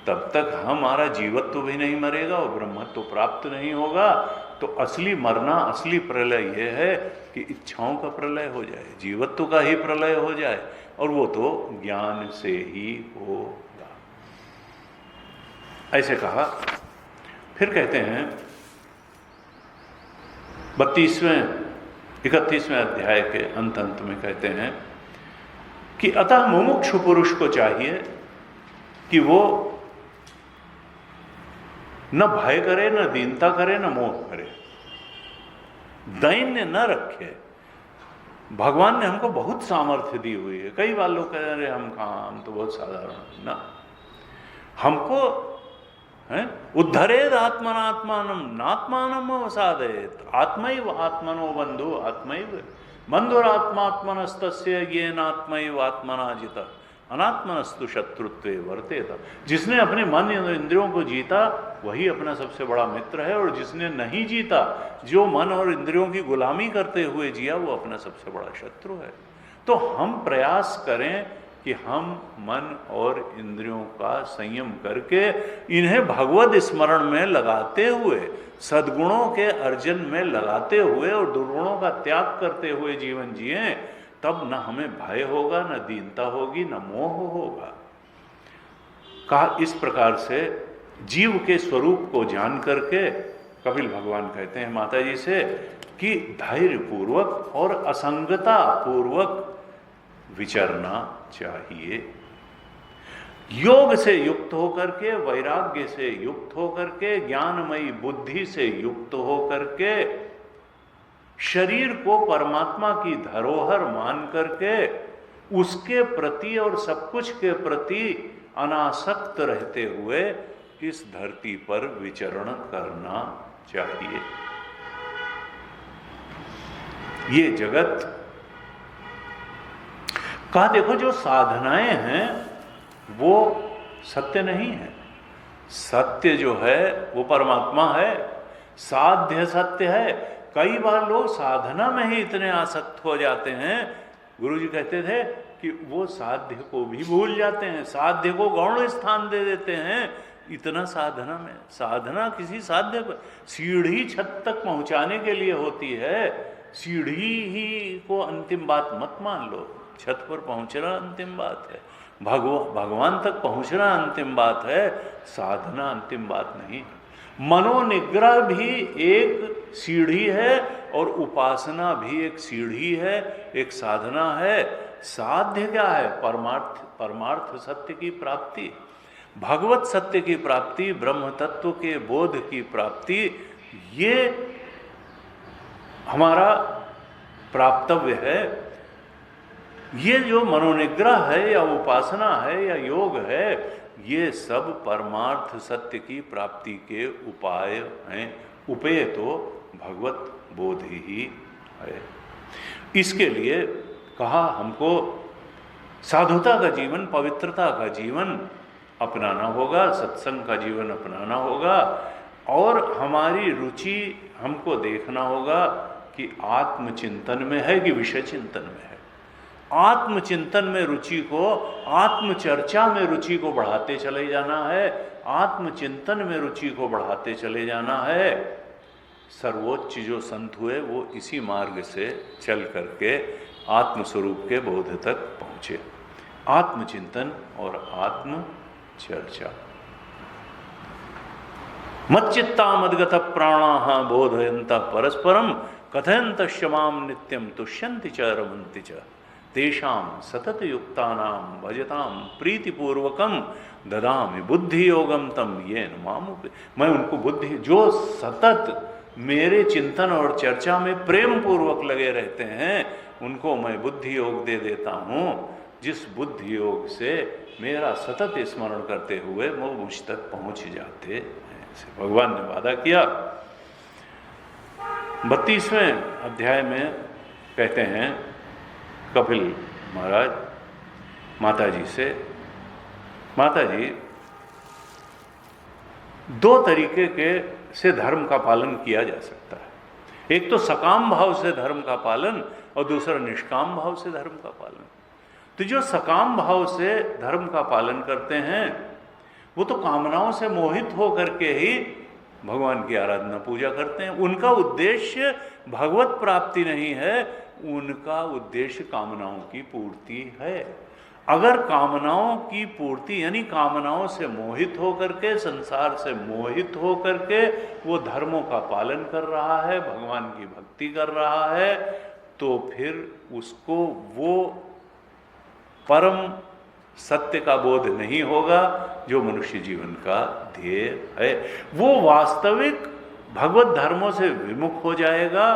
तब तक हमारा जीवत्व भी नहीं मरेगा और ब्रह्मत्व प्राप्त नहीं होगा। तो असली मरना, असली प्रलय यह है कि इच्छाओं का प्रलय हो जाए, जीवत्व का ही प्रलय हो जाए, और वो तो ज्ञान से ही होगा। ऐसे कहा। फिर कहते हैं 31वें अध्याय के अंत में कहते हैं कि अतः मुमुक्षु पुरुष को चाहिए कि वो न भय करे, न दीनता करे, न मोह करे, दैन्य न रखे। भगवान ने हमको बहुत सामर्थ्य दी हुई है। कई बार लोग कह रहे हम कहाँ, हम तो बहुत साधारण ना। हमको है उद्धरेद आत्मनात्मानम नात्मानम अवसादयेत आत्मैव आत्मनो बंधु आत्मैव बंधुरात्मात्मनस्तस्य येनात्मैव आत्मना जिता अनात्मनस्तु शत्रुत्वे वर्तेत। जिसने अपने मन इंद्रियों को जीता वही अपना सबसे बड़ा मित्र है, और जिसने नहीं जीता, जो मन और इंद्रियों की गुलामी करते हुए जिया, वो अपना सबसे बड़ा शत्रु है। तो हम प्रयास करें कि हम मन और इंद्रियों का संयम करके इन्हें भगवत स्मरण में लगाते हुए, सद्गुणों के अर्जन में लगाते हुए और दुर्गुणों का त्याग करते हुए जीवन जिए, तब न हमें भय होगा, न दीनता होगी, न मोह होगा। कहा इस प्रकार से जीव के स्वरूप को जान करके कपिल भगवान कहते हैं माता जी से कि धैर्य पूर्वक और असंगता पूर्वक विचरना चाहिए। योग से युक्त होकर के, वैराग्य से युक्त होकर के, ज्ञानमयी बुद्धि से युक्त होकर के, शरीर को परमात्मा की धरोहर मान करके उसके प्रति और सब कुछ के प्रति अनासक्त रहते हुए इस धरती पर विचरण करना चाहिए। ये जगत का देखो जो साधनाएं हैं वो सत्य नहीं है। सत्य जो है वो परमात्मा है, साध्य सत्य है। कई बार लोग साधना में ही इतने आसक्त हो जाते हैं, गुरुजी कहते थे कि वो साध्य को भी भूल जाते हैं, साध्य को गौण स्थान दे देते हैं इतना साधना में। साधना किसी साध्य पर, सीढ़ी छत तक पहुंचाने के लिए होती है, सीढ़ी ही को अंतिम बात मत मान लो। छत पर पहुंचना अंतिम बात है, भगवान तक पहुंचना अंतिम बात है, साधना अंतिम बात नहीं। मनोनिग्रह भी एक सीढ़ी है और उपासना भी एक सीढ़ी है, एक साधना है। साध्य क्या है? परमार्थ सत्य की प्राप्ति, भगवत सत्य की प्राप्ति, ब्रह्म तत्व के बोध की प्राप्ति, ये हमारा प्राप्तव्य है। ये जो मनोनिग्रह है या उपासना है या योग है, ये सब परमार्थ सत्य की प्राप्ति के उपाय हैं। उपेय तो भगवत बोध ही है। इसके लिए कहा हमको साधुता का जीवन, पवित्रता का जीवन अपनाना होगा, सत्संग का जीवन अपनाना होगा, और हमारी रुचि हमको देखना होगा कि आत्मचिंतन में है कि विषय चिंतन में है। आत्मचिंतन में रुचि को, आत्मचर्चा में रुचि को बढ़ाते चले जाना है, आत्मचिंतन में रुचि को बढ़ाते चले जाना है। सर्वोच्च जो संत हुए वो इसी मार्ग से चल करके आत्मस्वरूप के बोध तक पहुंचे। आत्मचिंतन और आत्मचर्चा। मच्चित्ता मद्गत प्राणाः बोधयन्त परस्परम कथयन्त क्षमाम नित्यम तुष्यन्ति च रमन्ति च तेषां सतत युक्तानां भजतां प्रीतिपूर्वकम ददामि बुद्धि योगम तम येन मामुपे। मैं उनको बुद्धि, जो सतत मेरे चिंतन और चर्चा में प्रेम पूर्वक लगे रहते हैं, उनको मैं बुद्धि योग दे देता हूँ, जिस बुद्धि योग से मेरा सतत स्मरण करते हुए वो मुझ तक पहुँच जाते हैं। भगवान ने वादा किया। 32वें अध्याय में कहते हैं कपिल महाराज माता जी से, माता जी, दो तरीके के से धर्म का पालन किया जा सकता है। एक तो सकाम भाव से धर्म का पालन और दूसरा निष्काम भाव से धर्म का पालन। तो जो सकाम भाव से धर्म का पालन करते हैं वो तो कामनाओं से मोहित होकर के ही भगवान की आराधना पूजा करते हैं। उनका उद्देश्य भगवत प्राप्ति नहीं है, उनका उद्देश्य कामनाओं की पूर्ति है। अगर कामनाओं की पूर्ति यानी कामनाओं से मोहित होकर के, संसार से मोहित होकर के वो धर्मों का पालन कर रहा है, भगवान की भक्ति कर रहा है, तो फिर उसको वो परम सत्य का बोध नहीं होगा जो मनुष्य जीवन का ध्येय है। वो वास्तविक भगवत धर्मों से विमुख हो जाएगा,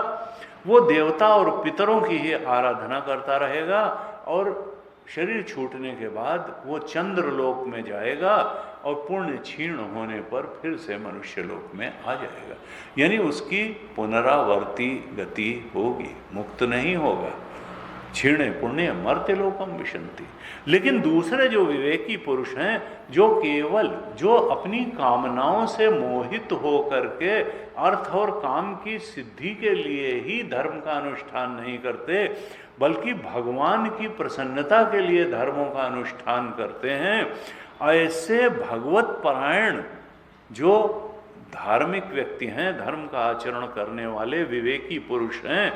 वो देवता और पितरों की ही आराधना करता रहेगा और शरीर छूटने के बाद वो चंद्रलोक में जाएगा और पुण्य क्षीण होने पर फिर से मनुष्य लोक में आ जाएगा। यानी उसकी पुनरावर्ती गति होगी, मुक्त नहीं होगा। क्षीणे पुण्य मर्त्य लोकम विशंति। लेकिन दूसरे जो विवेकी पुरुष हैं, जो केवल जो अपनी कामनाओं से मोहित हो करके अर्थ और काम की सिद्धि के लिए ही धर्म का अनुष्ठान नहीं करते, बल्कि भगवान की प्रसन्नता के लिए धर्मों का अनुष्ठान करते हैं, ऐसे भगवत परायण जो धार्मिक व्यक्ति हैं, धर्म का आचरण करने वाले विवेकी पुरुष हैं,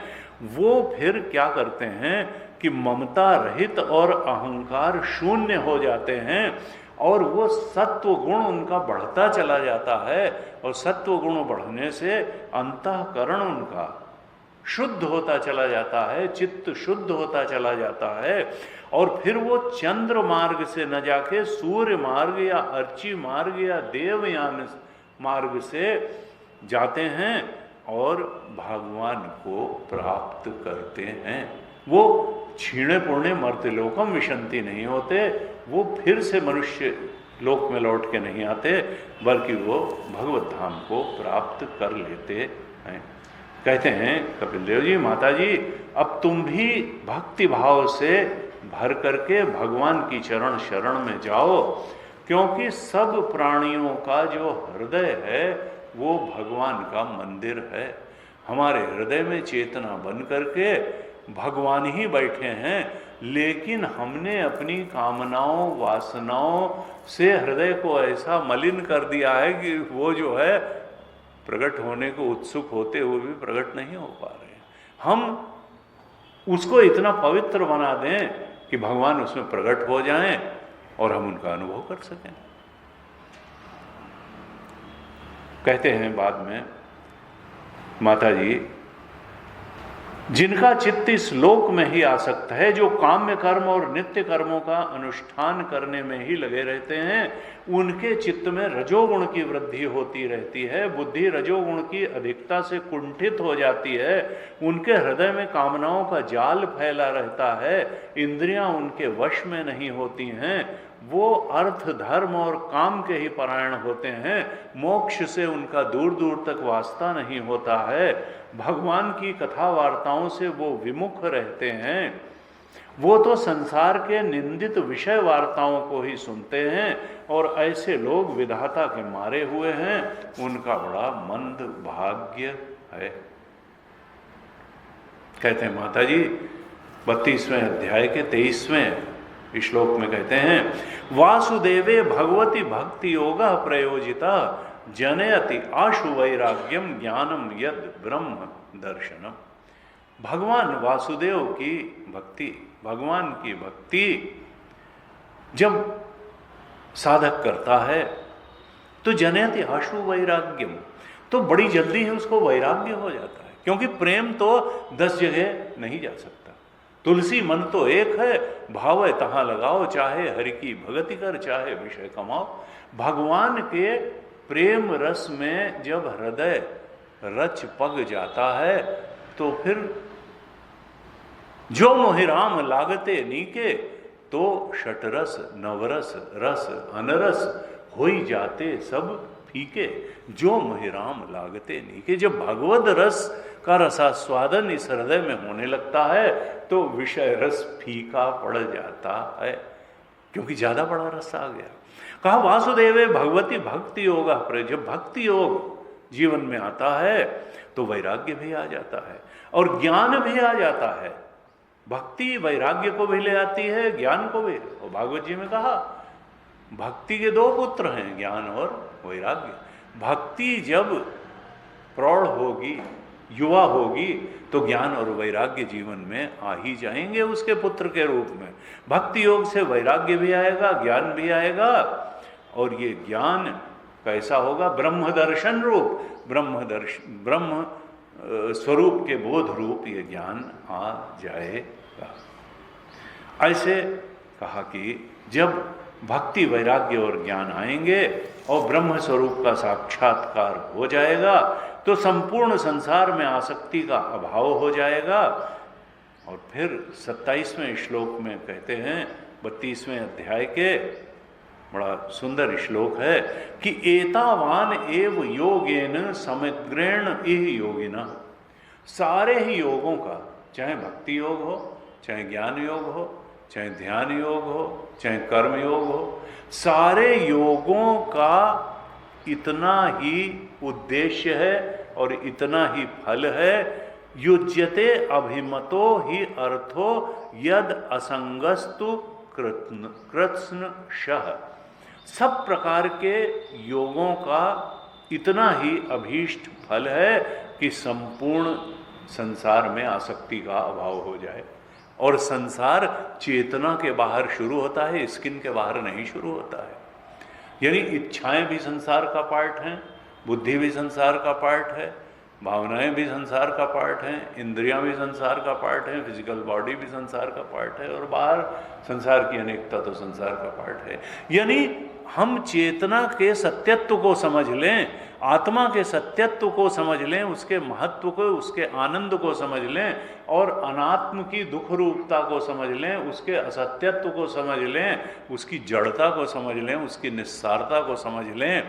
वो फिर क्या करते हैं कि ममता रहित और अहंकार शून्य हो जाते हैं और वो सत्व गुण उनका बढ़ता चला जाता है और सत्व गुण बढ़ने से अंतःकरण उनका शुद्ध होता चला जाता है, चित्त शुद्ध होता चला जाता है और फिर वो चंद्र मार्ग से न जाके सूर्य मार्ग या अर्ची मार्ग या देवयान मार्ग से जाते हैं और भगवान को प्राप्त करते हैं। वो क्षीणे पुण्य मर्त्यलोकम विशंति नहीं होते, वो फिर से मनुष्य लोक में लौट के नहीं आते, बल्कि वो भगवत धाम को प्राप्त कर लेते हैं। कहते हैं कपिल देव जी, माता जी अब तुम भी भक्ति भाव से भर करके भगवान की चरण शरण में जाओ, क्योंकि सब प्राणियों का जो हृदय है वो भगवान का मंदिर है। हमारे हृदय में चेतना बन करके भगवान ही बैठे हैं, लेकिन हमने अपनी कामनाओं वासनाओं से हृदय को ऐसा मलिन कर दिया है कि वो जो है प्रकट होने को उत्सुक होते हुए भी प्रकट नहीं हो पा रहे। हम उसको इतना पवित्र बना दें कि भगवान उसमें प्रकट हो जाएं और हम उनका अनुभव कर सकें। कहते हैं बाद में माता जी, जिनका चित्त इस लोक में ही आसक्त है, जो काम्य कर्म और नित्य कर्मों का अनुष्ठान करने में ही लगे रहते हैं, उनके चित्त में रजोगुण की वृद्धि होती रहती है, बुद्धि रजोगुण की अधिकता से कुंठित हो जाती है, उनके हृदय में कामनाओं का जाल फैला रहता है, इंद्रियां उनके वश में नहीं होती हैं, वो अर्थ धर्म और काम के ही परायण होते हैं, मोक्ष से उनका दूर दूर तक वास्ता नहीं होता है, भगवान की कथा वार्ताओं से वो विमुख रहते हैं, वो तो संसार के निंदित विषय वार्ताओं को ही सुनते हैं, और ऐसे लोग विधाता के मारे हुए हैं, उनका बड़ा मंद भाग्य है। कहते हैं माता जी 32वें अध्याय के 23वें श्लोक में कहते हैं, वासुदेवे भगवती भक्ति योगा प्रयोजिता जनयति आशु वैराग्यम ज्ञानम यद ब्रह्म दर्शनम। भगवान वासुदेव की भक्ति, भगवान की भक्ति जब साधक करता है तो जनयति आशु वैराग्यम, तो बड़ी जल्दी ही उसको वैराग्य हो जाता है, क्योंकि प्रेम तो 10 जगह नहीं जा सकता। तुलसी मन तो एक है, भाव है तहां लगाओ, चाहे हरि की भगति कर, चाहे विषय कमाओ। भगवान के प्रेम रस में जब हृदय रच पग जाता है तो फिर जो मोहि राम लागते नीके, तो षटरस नवरस रस अनरस होई जाते सब फीके, जो मोहि राम लागते नीके। जब भगवद रस का रसास्वादन इस हृदय में होने लगता है तो विषय रस फीका पड़ जाता है, क्योंकि ज्यादा बड़ा रस आ गया। कहा वासुदेवे भगवती भक्ति योगा, जब भक्ति योग जीवन में आता है तो वैराग्य भी आ जाता है और ज्ञान भी आ जाता है। भक्ति वैराग्य को भी ले आती है, ज्ञान को भी। और भागवत जी में कहा भक्ति के 2 पुत्र हैं, ज्ञान और वैराग्य। भक्ति जब प्रौढ़ होगी, युवा होगी, तो ज्ञान और वैराग्य जीवन में आ ही जाएंगे उसके पुत्र के रूप में। भक्ति योग से वैराग्य भी आएगा, ज्ञान भी आएगा, और ये ज्ञान कैसा होगा? ब्रह्म दर्शन रूप, ब्रह्म स्वरूप के बोध रूप ये ज्ञान आ जाएगा। ऐसे कहा कि जब भक्ति वैराग्य और ज्ञान आएंगे और ब्रह्म स्वरूप का साक्षात्कार हो जाएगा तो संपूर्ण संसार में आसक्ति का अभाव हो जाएगा। और फिर 27वें श्लोक में कहते हैं, 32वें अध्याय के, बड़ा सुंदर श्लोक है कि एतावान एव योगेन समग्रेण इह योगिना। सारे ही योगों का, चाहे भक्ति योग हो, चाहे ज्ञान योग हो, चाहे ध्यान योग हो, चाहे कर्म योग हो, सारे योगों का इतना ही उद्देश्य है और इतना ही फल है। युज्यते अभिमतो ही अर्थो यद असंगस्तु कृत्स्नशः। सब प्रकार के योगों का इतना ही अभीष्ट फल है कि संपूर्ण संसार में आसक्ति का अभाव हो जाए। और संसार चेतना के बाहर शुरू होता है, स्किन के बाहर नहीं शुरू होता है। यानी इच्छाएं भी संसार का पार्ट हैं, बुद्धि भी संसार का पार्ट है, भावनाएं भी संसार का पार्ट हैं, इंद्रियां भी संसार का पार्ट हैं, फिजिकल बॉडी भी संसार का पार्ट है, और बाहर संसार की अनेकता तो संसार का पार्ट है। यानी हम चेतना के सत्यत्व को समझ लें, आत्मा के सत्यत्व को समझ लें, उसके महत्व को, उसके आनंद को समझ लें, और अनात्म की दुख रूपता को समझ लें, उसके असत्यत्व को समझ लें, उसकी जड़ता को समझ लें, उसकी निस्सारता को समझ लें,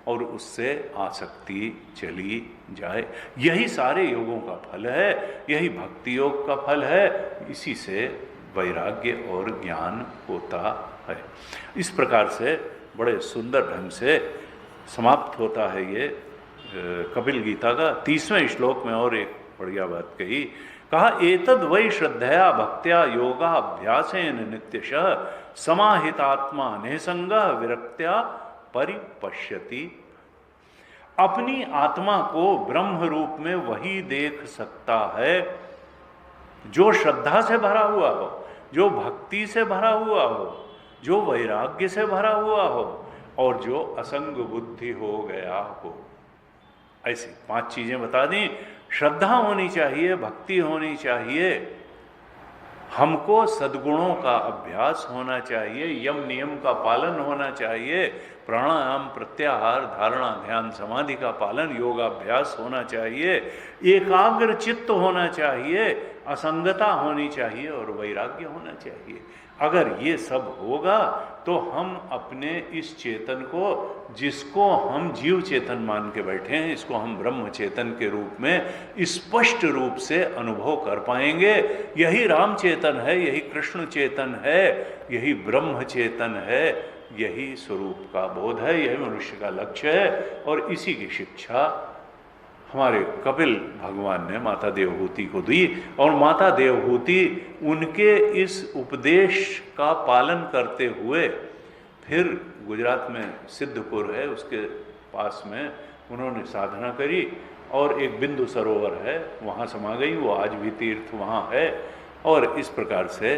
और उससे आसक्ति चली जाए। यही सारे योगों का फल है, यही भक्ति योग का फल है, इसी से वैराग्य और ज्ञान होता है। इस प्रकार से बड़े सुंदर ढंग से समाप्त होता है ये कपिल गीता का 30वें श्लोक में। और एक बढ़िया बात कही, कहा एतद वै श्रद्धया भक्त्या योगाभ्यासेन नित्यशः समाहितात्मा निसंगः विरक्त्या परिपश्यति। अपनी आत्मा को ब्रह्म रूप में वही देख सकता है जो श्रद्धा से भरा हुआ हो, जो भक्ति से भरा हुआ हो, जो वैराग्य से भरा हुआ हो, और जो असंग बुद्धि हो गया हो। ऐसी 5 चीजें बता दी। श्रद्धा होनी चाहिए, भक्ति होनी चाहिए, हमको सद्गुणों का अभ्यास होना चाहिए, यम नियम का पालन होना चाहिए, प्राणायाम प्रत्याहार धारणा ध्यान समाधि का पालन योगाभ्यास होना चाहिए, एकाग्र चित्त होना चाहिए, असंगता होनी चाहिए, और वैराग्य होना चाहिए। अगर ये सब होगा तो हम अपने इस चेतन को, जिसको हम जीव चेतन मान के बैठे हैं, इसको हम ब्रह्म चेतन के रूप में स्पष्ट रूप से अनुभव कर पाएंगे। यही राम चेतन है, यही कृष्ण चेतन है, यही ब्रह्म चेतन है, यही स्वरूप का बोध है, यही मनुष्य का लक्ष्य है। और इसी की शिक्षा हमारे कपिल भगवान ने माता देवहूति को दी, और माता देवहूति उनके इस उपदेश का पालन करते हुए फिर गुजरात में सिद्धपुर है, उसके पास में उन्होंने साधना करी, और एक बिंदु सरोवर है, वहाँ समा गई। वो आज भी तीर्थ वहाँ है। और इस प्रकार से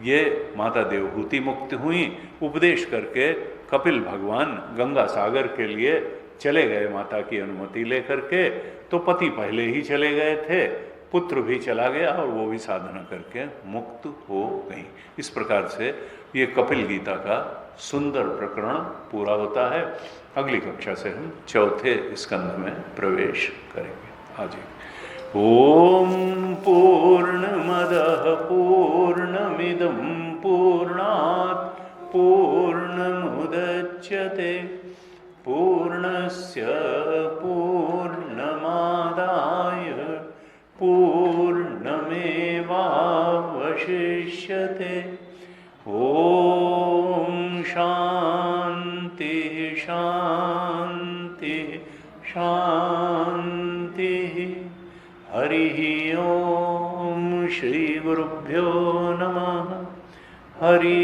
ये माता देवहूति मुक्त हुई। उपदेश करके कपिल भगवान गंगा सागर के लिए चले गए माता की अनुमति लेकर के। तो पति पहले ही चले गए थे, पुत्र भी चला गया, और वो भी साधना करके मुक्त हो गई। इस प्रकार से ये कपिल गीता का सुंदर प्रकरण पूरा होता है। अगली कक्षा से हम 4थे स्कंध में प्रवेश करेंगे। आज ओम पूर्णमदः पूर्णमिदं पूर्णात् पूर्णमुदच्यते पूर्णस्य पूर्णमादाय पूर्णमेवावशिष्यते। ओम शांति शांति शांति। हरि ओम श्री गुरुभ्यो नमः। हरि